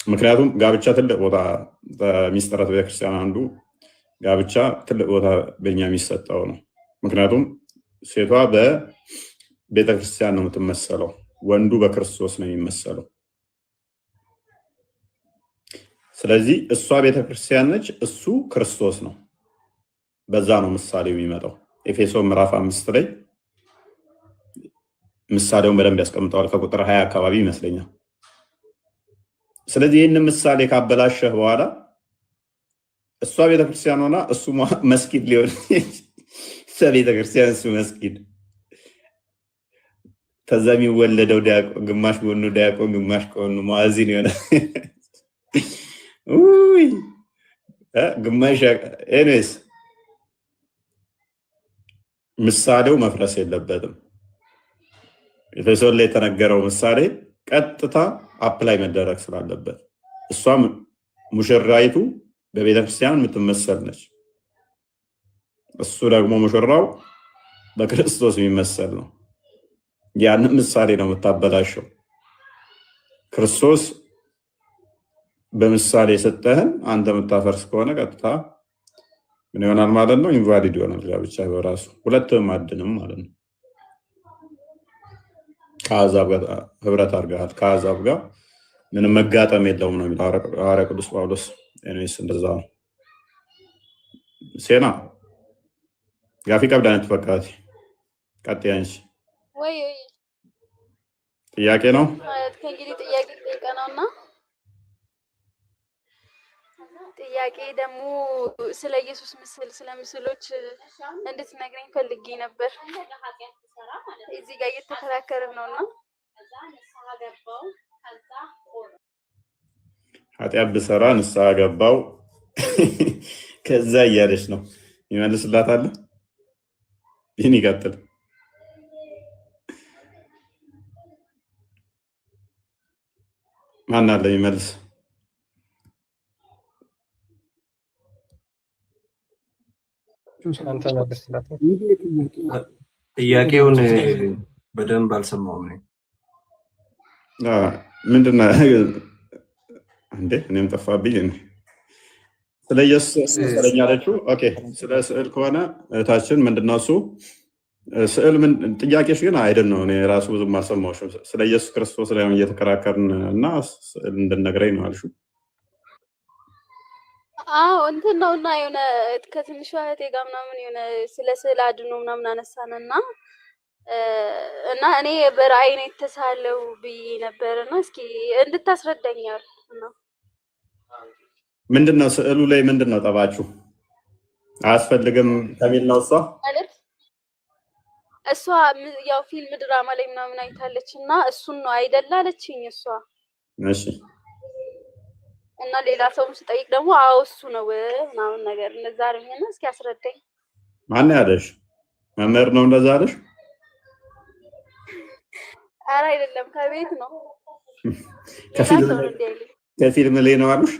ምክንያቱም ጋብቻ ትልቅ ቦታ በሚስጥራት ቤተክርስቲያን አንዱ ጋብቻ ትልቅ ቦታ በእኛ የሚሰጠው ነው። ምክንያቱም ሴቷ በቤተክርስቲያን ነው የምትመሰለው፣ ወንዱ በክርስቶስ ነው የሚመሰለው። ስለዚህ እሷ ቤተክርስቲያን ነች፣ እሱ ክርስቶስ ነው። በዛ ነው ምሳሌው የሚመጣው። ኤፌሶን ምዕራፍ 5 ላይ ምሳሌውን በደንብ ያስቀምጠዋል፣ ከቁጥር 20 አካባቢ ይመስለኛል። ስለዚህ ይህንን ምሳሌ ካበላሸህ በኋላ እሷ ቤተክርስቲያን ሆና እሱ መስጊድ ሊሆን ቤተክርስቲያን እሱ መስጊድ፣ ከዛ የሚወለደው ግማሽ ጎኑ ዲያቆን ግማሽ ጎኑ ሙአዚን ይሆናል። ግማሽ ኤኒዌይስ ምሳሌው መፍረስ የለበትም። ኤፌሶን ላይ የተነገረው ምሳሌ ቀጥታ አፕላይ መደረግ ስላለበት እሷም ሙሽራይቱ በቤተክርስቲያን የምትመሰል ነች፣ እሱ ደግሞ ሙሽራው በክርስቶስ የሚመሰል ነው። ያንን ምሳሌ ነው የምታበላሸው። ክርስቶስ በምሳሌ የሰጠህን አንተ የምታፈርስ ከሆነ ቀጥታ ምን ይሆናል ማለት ነው? ኢንቫሊድ ይሆናል ጋብቻ በራሱ። ሁለቱም አድንም ማለት ነው። ከአሕዛብ ጋር ህብረት አድርገሃል፣ ከአሕዛብ ጋር ምንም መጋጠም የለውም ነው የሚለው ሐዋርያ ቅዱስ ጳውሎስ። ኤኒዌይስ እንደዛ ነው። ሴና ጋፊ ቀብዳነት ፈቃት ቀጥያንሽ ወይ ጥያቄ ነው ከእንግዲህ ጥያቄ ጠይቀናውና ጥያቄ ደግሞ ስለ ኢየሱስ ምስል ስለ ምስሎች እንድትነግረኝ ፈልጌ ነበር። እዚህ ጋር እየተከራከርን ነውና ኃጢአት ብሰራ ንስሐ ገባው ከዛ እያለች ነው ይመልስላታል። ይህን ይቀጥል። ማን አለ ይመልስ? ጥያቄውን በደንብ አልሰማሁም። ምንድነው እንዴ? እኔም ጠፋብኝ። ስለ ኢየሱስ ስለኛ አለችው። ኦኬ፣ ስለ ስዕል ከሆነ እህታችን ምንድነው እሱ ስዕል ምን ጥያቄሽ ግን አይደል ነው። እኔ ራሱ ብዙም አልሰማሁሽም። ስለ ኢየሱስ ክርስቶስ ላይ እየተከራከርን እና ስዕል እንድነግረኝ ነው አልሽው። አዎ እንትን ነውና የሆነ ከትንሿ እህቴ ጋር ምናምን የሆነ ስለ ስዕል አድኖ ምናምን አነሳንና እና እኔ በራእይ ነው የተሳለው ብዬ ነበርና እስኪ እንድታስረዳኛል ነው። ምንድነው ስዕሉ ላይ ምንድነው ጠባችሁ? አያስፈልግም ከሚል ነው እሷ ያው ፊልም ድራማ ላይ ምናምን አይታለች እና እሱን ነው አይደል አለችኝ እሷ። እሺ እና ሌላ ሰውም ስጠይቅ ደግሞ አዎ እሱ ነው ምናምን ነገር እንደዛ አለኝና እስኪ አስረዳኝ። ማን ያለሽ? መምህር ነው እንደዛ አለሽ? ኧረ አይደለም ከቤት ነው። ከፊልም ላይ ነው አሉሽ?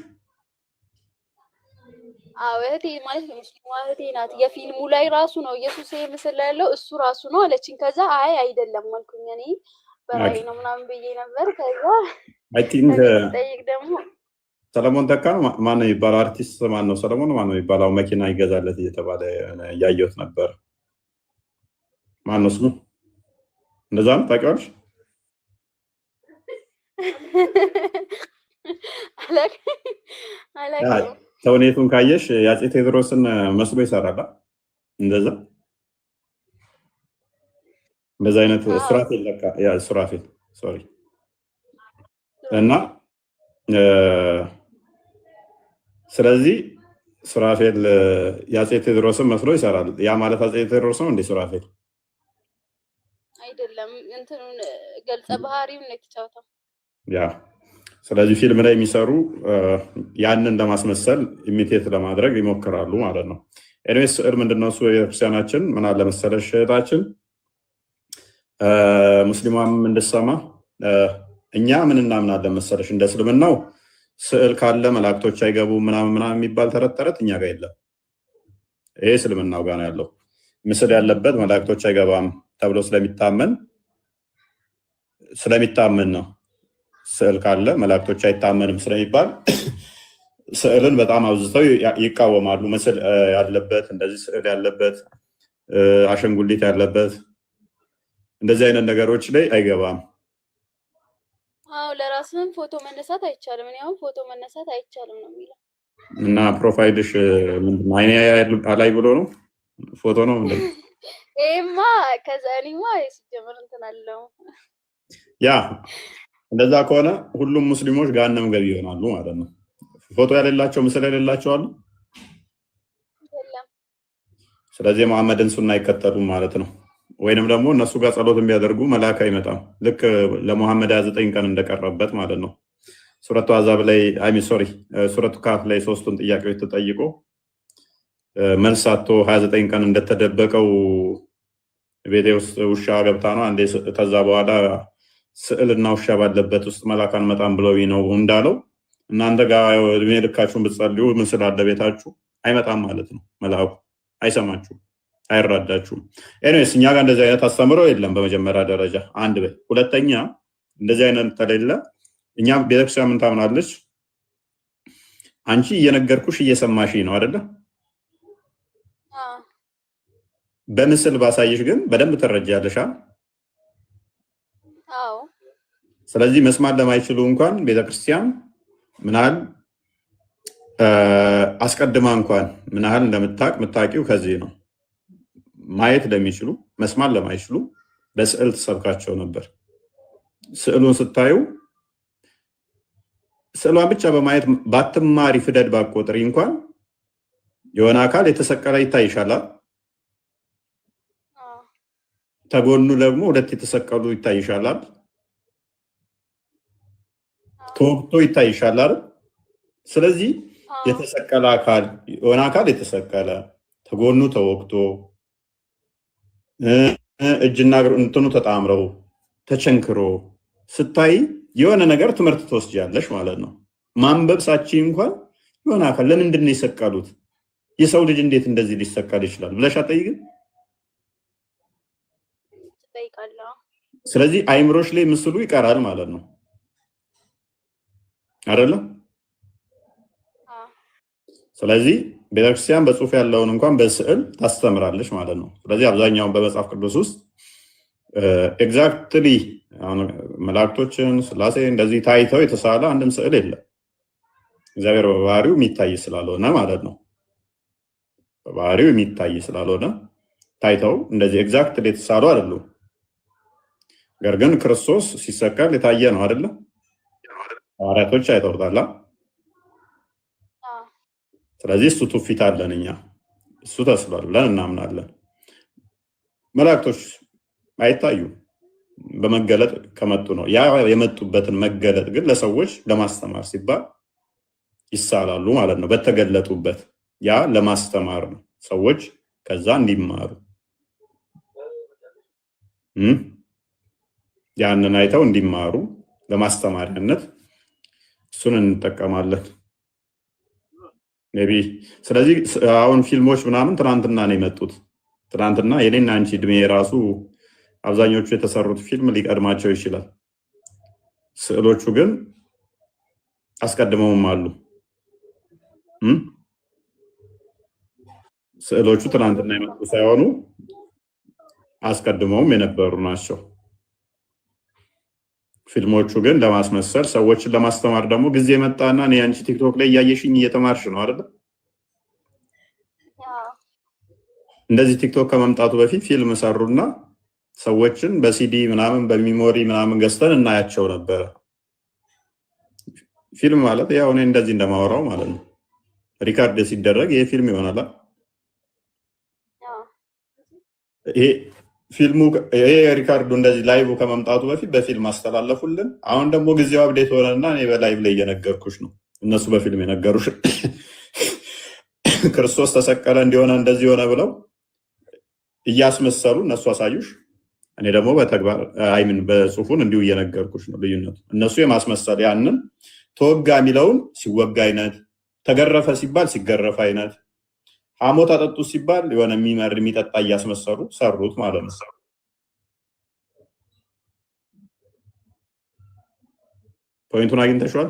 አዎ እህቴ ማለት ነው እህቴ ናት። የፊልሙ ላይ ራሱ ነው ኢየሱስ ምስል ላይ ያለው እሱ ራሱ ነው አለችኝ። ከዛ አይ አይደለም አልኩኝ እኔ በራእይ ነው ምናምን ብዬ ነበር። ከዛ አይ ቲንክ ጠይቅ ደግሞ ሰለሞን ተካ ነው ማን ነው የሚባለው አርቲስት ማን ነው? ሰለሞን ማን ነው የሚባለው? መኪና ይገዛለት እየተባለ ያየሁት ነበር። ማን ነው ስሙ? እንደዛ ነው ታውቂዋለሽ? ተውኔቱን ካየሽ የአፄ ቴዎድሮስን መስሎ ይሰራል። እንደዛ አይነት ሱራፌል ለካ ያ ሱራፌል ሶሪ እና ስለዚህ ሱራፌል የአፄ ቴዎድሮስን መስሎ ይሰራል። ያ ማለት አፄ ቴዎድሮስ ነው እንዴ ሱራፌል? አይደለም እንትኑን ገልጸ ባህሪውን ነው የተጫወተው። ያ ስለዚህ ፊልም ላይ የሚሰሩ ያንን ለማስመሰል ኢሚቴት ለማድረግ ይሞክራሉ ማለት ነው። ኤኒዌይስ ስዕል ምንድነው እሱ የቤተክርስቲያናችን ምን አለ መሰለሽ እህታችን ሙስሊማም እንድሰማ እኛ ምን እናምናለን መሰለሽ እንደ እስልምናው ስዕል ካለ መላእክቶች አይገቡም ምናምን የሚባል ተረት ተረት እኛ ጋር የለም። ይሄ እስልምናው ጋር ነው ያለው። ምስል ያለበት መላእክቶች አይገባም ተብሎ ስለሚታመን ነው። ስዕል ካለ መላእክቶች አይታመንም ስለሚባል ስዕልን በጣም አብዝተው ይቃወማሉ። ምስል ያለበት እንደዚህ ስዕል ያለበት አሸንጉሊት ያለበት እንደዚህ አይነት ነገሮች ላይ አይገባም። አዎ ለራስህም ፎቶ መነሳት አይቻልም። እኔ አሁን ፎቶ መነሳት አይቻልም ነው የሚለው እና ፕሮፋይልሽ ምንድነው አይኔ አላይ ብሎ ነው ፎቶ ነው እንዴ? ኤማ ከዛ እኔማ ሲጀምር እንትን አለው ያ እንደዛ ከሆነ ሁሉም ሙስሊሞች ገሃነም ገቢ ይሆናሉ ማለት ነው። ፎቶ ያሌላቸው ምስል ያሌላቸው አሉ። ስለዚህ መሐመድን ሱና አይከተሉም ማለት ነው። ወይንም ደግሞ እነሱ ጋር ጸሎትን ቢያደርጉ መልአክ አይመጣም። ልክ ለሙሐመድ 29 ቀን እንደቀረበት ማለት ነው። ሱረቱ አዛብ ላይ ሱረቱ ካፍ ላይ ሶስቱን ጥያቄዎች ተጠይቆ መልስ አጥቶ 29 ቀን እንደተደበቀው ቤቴ ውስጥ ውሻ ገብታ ነው አንዴ ከዛ በኋላ ስዕልና ውሻ ባለበት ውስጥ መልአክ አንመጣም ብለው ነው እንዳለው እናንተ ጋር እድሜ ልካችሁን ብትጸልዩ ምስል አለ ቤታችሁ አይመጣም ማለት ነው። መልአኩ አይሰማችሁም፣ አይራዳችሁም። ኤኒዌይስ እኛ ጋር እንደዚህ አይነት አስተምሮ የለም። በመጀመሪያ ደረጃ አንድ በይ። ሁለተኛ እንደዚህ አይነት ተሌለ እኛ ቤተክርስቲያን ምን ታምናለች? አንቺ እየነገርኩሽ እየሰማሽ ነው አይደለ? በምስል ባሳይሽ ግን በደንብ ትረጃለሽ። አዎ። ስለዚህ መስማት ለማይችሉ እንኳን ቤተክርስቲያን ምናል አስቀድማ እንኳን ምናል እንደምታውቅ የምታውቂው ከዚህ ነው። ማየት ለሚችሉ መስማት ለማይችሉ በስዕል ተሰብካቸው ነበር። ስዕሉን ስታዩ ስዕሏን ብቻ በማየት ባትማሪ ፊደል ባትቆጥሪ እንኳን የሆነ አካል የተሰቀለ ይታይሻል። ተጎኑ ደግሞ ሁለት የተሰቀሉ ይታይሻል። ተወቅቶ ይታይሻል። ስለዚህ የተሰቀለ አካል የሆነ አካል የተሰቀለ ተጎኑ ተወቅቶ እጅና እንትኑ ተጣምረው ተቸንክሮ ስታይ የሆነ ነገር ትምህርት ትወስጃለሽ ማለት ነው። ማንበብ ሳቺ እንኳን የሆነ አካል ለምንድን ነው የሰቀሉት? የሰው ልጅ እንዴት እንደዚህ ሊሰቀል ይችላል ብለሽ አትጠይቅም? ስለዚህ አይምሮሽ ላይ ምስሉ ይቀራል ማለት ነው አይደለም? ስለዚህ ቤተክርስቲያን በጽሁፍ ያለውን እንኳን በስዕል ታስተምራለች ማለት ነው። ስለዚህ አብዛኛውን በመጽሐፍ ቅዱስ ውስጥ ኤግዛክትሊ መላእክቶችን ስላሴ እንደዚህ ታይተው የተሳለ አንድም ስዕል የለም። እግዚአብሔር በባህሪው የሚታይ ስላልሆነ ማለት ነው። በባህሪው የሚታይ ስላልሆነ ታይተው እንደዚህ ኤግዛክትሊ የተሳሉ አይደሉም። ነገር ግን ክርስቶስ ሲሰቀል የታየ ነው አይደለ? ሐዋርያቶች አይተውታል። ስለዚህ እሱ ትውፊት አለን እኛ፣ እሱ ተስሏል ብለን እናምናለን። መላእክቶች አይታዩም፣ በመገለጥ ከመጡ ነው። ያ የመጡበትን መገለጥ ግን ለሰዎች ለማስተማር ሲባል ይሳላሉ ማለት ነው። በተገለጡበት ያ ለማስተማር ነው፣ ሰዎች ከዛ እንዲማሩ ያንን አይተው እንዲማሩ ለማስተማሪያነት እሱን እንጠቀማለን። ሜቢ ስለዚህ አሁን ፊልሞች ምናምን ትናንትና ነው የመጡት። ትናንትና የኔና አንቺ እድሜ ራሱ አብዛኞቹ የተሰሩት ፊልም ሊቀድማቸው ይችላል። ስዕሎቹ ግን አስቀድመውም አሉ። ስዕሎቹ ትናንትና የመጡ ሳይሆኑ አስቀድመውም የነበሩ ናቸው። ፊልሞቹ ግን ለማስመሰል ሰዎችን ለማስተማር ደግሞ ጊዜ መጣና እኔ አንቺ ቲክቶክ ላይ እያየሽኝ እየተማርሽ ነው አይደል? እንደዚህ ቲክቶክ ከመምጣቱ በፊት ፊልም ሰሩና ሰዎችን በሲዲ ምናምን በሚሞሪ ምናምን ገዝተን እናያቸው ነበር። ፊልም ማለት ያው እኔ እንደዚህ እንደማወራው ማለት ነው። ሪካርድ ሲደረግ ይሄ ፊልም ይሆናል። ይሄ ፊልሙ ይሄ ሪካርዱ እንደዚህ ላይቭ ከመምጣቱ በፊት በፊልም አስተላለፉልን። አሁን ደግሞ ጊዜው አፕዴት ሆነና እኔ በላይቭ ላይ እየነገርኩሽ ነው። እነሱ በፊልም የነገሩሽ ክርስቶስ ተሰቀለ እንዲሆነ እንደዚህ ሆነ ብለው እያስመሰሉ እነሱ አሳዩሽ። እኔ ደግሞ በተግባር አይምን በጽሁፉን እንዲሁ እየነገርኩሽ ነው ልዩነቱ። እነሱ የማስመሰል ያንን ተወጋ የሚለውን ሲወጋ አይነት፣ ተገረፈ ሲባል ሲገረፍ አይነት፣ ሐሞት አጠጡ ሲባል የሆነ የሚመር የሚጠጣ እያስመሰሉ ሰሩት ማለት ነው። ፖይንቱን አግኝተሽዋል?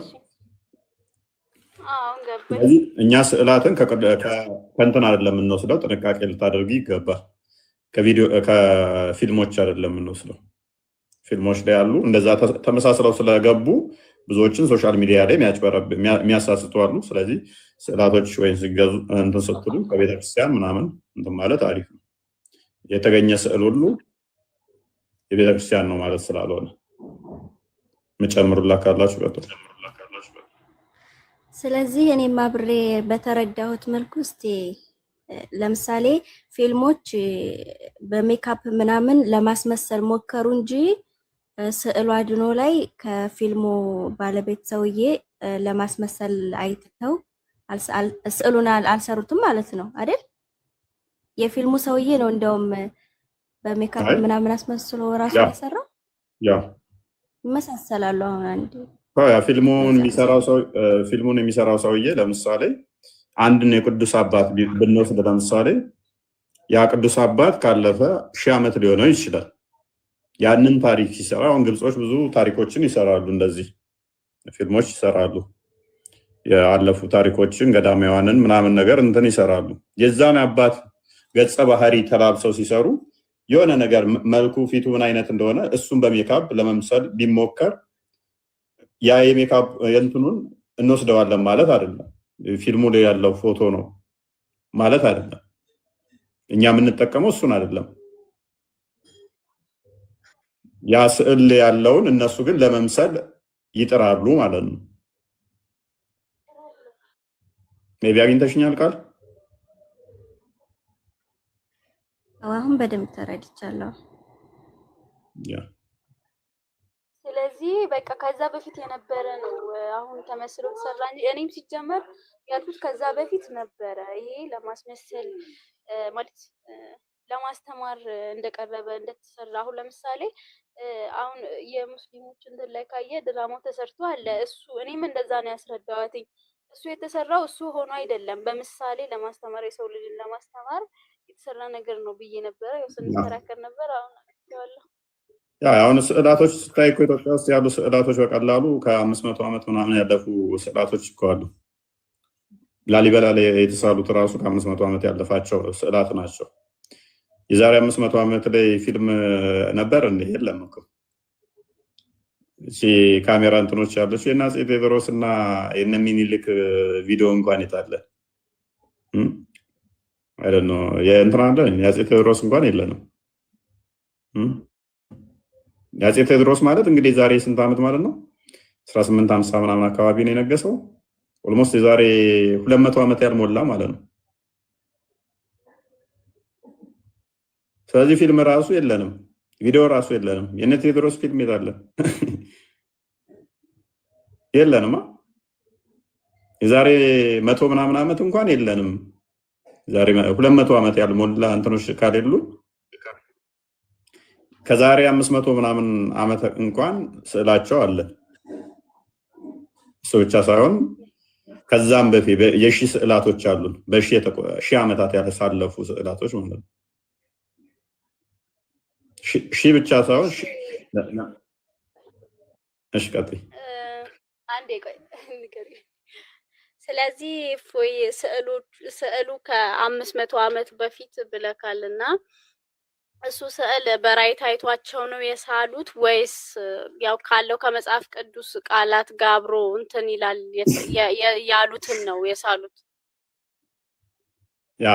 ስለዚህ እኛ ስዕላትን ከእንትን አይደለም የምንወስደው፣ ጥንቃቄ ልታደርጊ ይገባል። ከፊልሞች አይደለም የምንወስደው። ፊልሞች ላይ ያሉ እንደዛ ተመሳስለው ስለገቡ ብዙዎችን ሶሻል ሚዲያ ላይ የሚያሳስቱ አሉ። ስለዚህ ስዕላቶች ወይም ሲገዙ እንትን ስትሉ ከቤተክርስቲያን ምናምን እንትን ማለት አሪፍ ነው። የተገኘ ስዕል ሁሉ የቤተክርስቲያን ነው ማለት ስላልሆነ መጨምሩላ ካላችሁ ቀጥሉ። ስለዚህ እኔም አብሬ በተረዳሁት መልኩ እስቲ ለምሳሌ ፊልሞች በሜካፕ ምናምን ለማስመሰል ሞከሩ እንጂ ስዕሉ አድኖ ላይ ከፊልሙ ባለቤት ሰውዬ ለማስመሰል አይተው ስዕሉን አልሰሩትም ማለት ነው አይደል? የፊልሙ ሰውዬ ነው እንደውም በሜካፕ ምናምን አስመስሎ ራሱ ያሰራው። ይመሳሰላሉ። አሁን አንድ ፊልሙን የሚሰራው ሰውዬ ለምሳሌ አንድን የቅዱስ አባት ብንወስድ ለምሳሌ ያ ቅዱስ አባት ካለፈ 1000 ዓመት ሊሆነው ይችላል። ያንን ታሪክ ሲሰራ አሁን ግብጾች ብዙ ታሪኮችን ይሰራሉ፣ እንደዚህ ፊልሞች ይሰራሉ። ያለፉ ታሪኮችን ገዳማውያንን ምናምን ነገር እንትን ይሰራሉ። የዛን አባት ገጸ ባህሪ ተላብሰው ሲሰሩ የሆነ ነገር መልኩ ፊቱ ምን አይነት እንደሆነ እሱን በሜካፕ ለመምሰል ቢሞከር ያ የሜካፕ እንትኑን እንወስደዋለን ማለት አይደለም። ፊልሙ ላይ ያለው ፎቶ ነው ማለት አይደለም። እኛ የምንጠቀመው እሱን አይደለም። ያ ስዕል ያለውን እነሱ ግን ለመምሰል ይጥራሉ ማለት ነው። ሜቢ አግኝተሽኛል ቃል? አሁን በደንብ ተረድቻለሁ። ስለዚህ በቃ ከዛ በፊት የነበረ ነው አሁን ተመስሎ ተሰራ እንጂ እኔም ሲጀመር ያልኩት ከዛ በፊት ነበረ። ይሄ ለማስመሰል ማለት ለማስተማር እንደቀረበ እንደተሰራ። አሁን ለምሳሌ አሁን የሙስሊሞች እንትን ላይ ካየ ድራማው ተሰርቶ አለ። እሱ እኔም እንደዛ ነው ያስረዳዋት። እሱ የተሰራው እሱ ሆኖ አይደለም፣ በምሳሌ ለማስተማር የሰው ልጅን ለማስተማር የተሰራ ነገር ነው ብዬ ነበረ። ያው ስንከራከር ነበር። አሁን አውቃለሁ። አሁን ስዕላቶች ስታይ እኮ ኢትዮጵያ ውስጥ ያሉ ስዕላቶች በቀላሉ ከ500 ዓመት ምናምን ያለፉ ስዕላቶች እኮ አሉ። ላሊበላ ላይ የተሳሉት ራሱ ከ500 ዓመት ያለፋቸው ስዕላት ናቸው። የዛሬ 500 ዓመት ላይ ፊልም ነበር እንዴ? የለም እኮ። እሺ ካሜራ እንትኖች ያለች የና አፄ ቴዎድሮስ እና የነ ሚኒሊክ ቪዲዮ እንኳን የታለ? አይደል ነው የእንትና አለ። የአፄ ቴዎድሮስ እንኳን የለንም። የአፄ ቴዎድሮስ ማለት እንግዲህ ዛሬ ስንት ዓመት ማለት ነው? 1850 ምናምን አካባቢ ነው የነገሰው። ኦልሞስት የዛሬ 200 ዓመት ያልሞላ ማለት ነው። ስለዚህ ፊልም ራሱ የለንም፣ ቪዲዮ ራሱ የለንም። የነ ቴዎድሮስ ፊልም የታለ? የለንም። የዛሬ 100 ምናምን ዓመት እንኳን የለንም። ዛሬ 200 ዓመት ያልሞላ እንትኖች ካሌሉ ከዛሬ 500 ምናምን ዓመት እንኳን ስዕላቸው አለ። እሱ ብቻ ሳይሆን ከዛም በፊት የሺህ ስዕላቶች አሉን። በሺህ ዓመታት ያሳለፉ ስዕላቶች ማለት ነው። ሺህ ብቻ ሳይሆን እሺ፣ ቀጥይ። አንዴ ቆይ ንገሪኝ። ስለዚህ ፎይ ስዕሉ ከ500 ዓመት በፊት ብለካልና እሱ ስዕል በራእይ ታይቷቸው ነው የሳሉት ወይስ ያው ካለው ከመጽሐፍ ቅዱስ ቃላት ጋር አብሮ እንትን ይላል ያሉትን ነው የሳሉት? ያ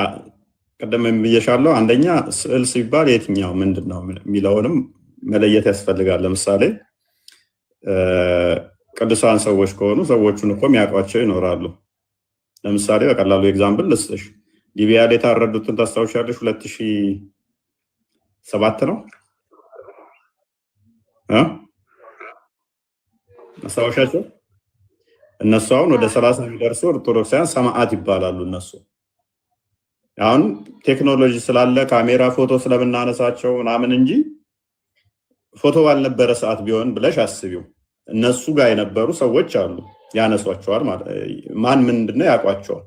ቀደም ብዬሻለሁ። አንደኛ ስዕል ሲባል የትኛው ምንድነው የሚለውንም መለየት ያስፈልጋል። ለምሳሌ ቅዱሳን ሰዎች ከሆኑ ሰዎቹን እኮ የሚያውቋቸው ይኖራሉ። ለምሳሌ በቀላሉ ኤግዛምፕል ልስጥሽ። ሊቢያ ላይ የታረዱትን ታስታውሻለሽ? 2007 ነው አስታውሻቸው። እነሱ አሁን ወደ 30 የሚደርሱ ኦርቶዶክሳውያን ሰማዕት ይባላሉ። እነሱ አሁን ቴክኖሎጂ ስላለ ካሜራ ፎቶ ስለምናነሳቸው ምናምን እንጂ ፎቶ ባልነበረ ሰዓት ቢሆን ብለሽ አስቢው። እነሱ ጋር የነበሩ ሰዎች አሉ ያነሷቸዋል ማለት ማን ምንድነው ያቋቸዋል።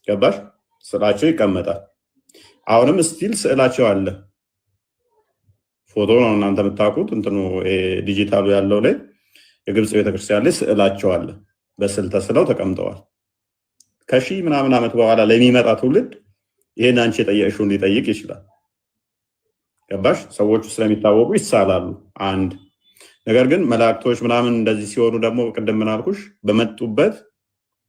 ገባሽ? ስዕላቸው ይቀመጣል። አሁንም ስቲል ስዕላቸው አለ። ፎቶ ነው እናንተ የምታውቁት እንትኑ ዲጂታሉ ያለው ላይ የግብጽ ቤተክርስቲያን ላይ ስዕላቸው አለ። በስዕል ተስለው ተቀምጠዋል። ከሺህ ምናምን ዓመት በኋላ ለሚመጣ ትውልድ ይሄን አንቺ የጠየቅሽውን ሊጠይቅ ይችላል። ገባሽ? ሰዎቹ ስለሚታወቁ ይሳላሉ። አንድ ነገር ግን መላእክቶች ምናምን እንደዚህ ሲሆኑ ደግሞ ቅድም ምን አልኩሽ በመጡበት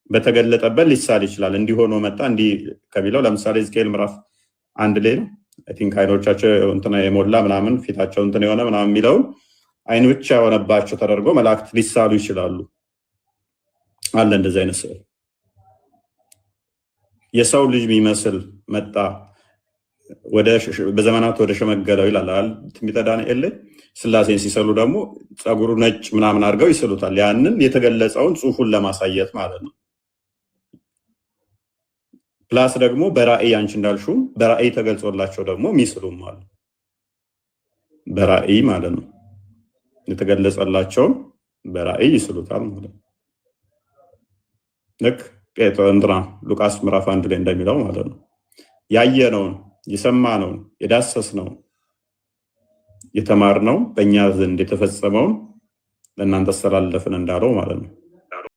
በተገለጠበት ሊሳል ይችላል። እንዲሆኖ መጣ እንዲህ ከሚለው ለምሳሌ ሕዝቅኤል ምዕራፍ 1 ላይ ነው አይ ቲንክ አይኖቻቸው እንትና የሞላ ምናምን ፊታቸው እንትን የሆነ ምናምን የሚለው አይን ብቻ የሆነባቸው ተደርጎ መላእክት ሊሳሉ ይችላሉ። አለ እንደዚህ አይነት ስዕል። የሰው ልጅ የሚመስል መጣ በዘመናት ወደ ሸመገለው ይላል ትንቢተ ዳንኤል ላይ። ስላሴን ሲሰሉ ደግሞ ፀጉሩ ነጭ ምናምን አድርገው ይስሉታል። ያንን የተገለጸውን ጽሑፉን ለማሳየት ማለት ነው። ፕላስ ደግሞ በራእይ አንቺ እንዳልሽው በራእይ ተገልጾላቸው ደግሞ ሚስሉም አሉ። በራእይ ማለት ነው የተገለጸላቸውን በራእይ ይስሉታል ማለት ነው። ልክ ጴጥሮስ ሉቃስ ምዕራፍ 1 ላይ እንደሚለው ማለት ነው። ያየነውን የሰማነውን የዳሰስነውን የተማርነው በእኛ ዘንድ የተፈጸመውን ለእናንተ አስተላለፍን እንዳለው ማለት ነው።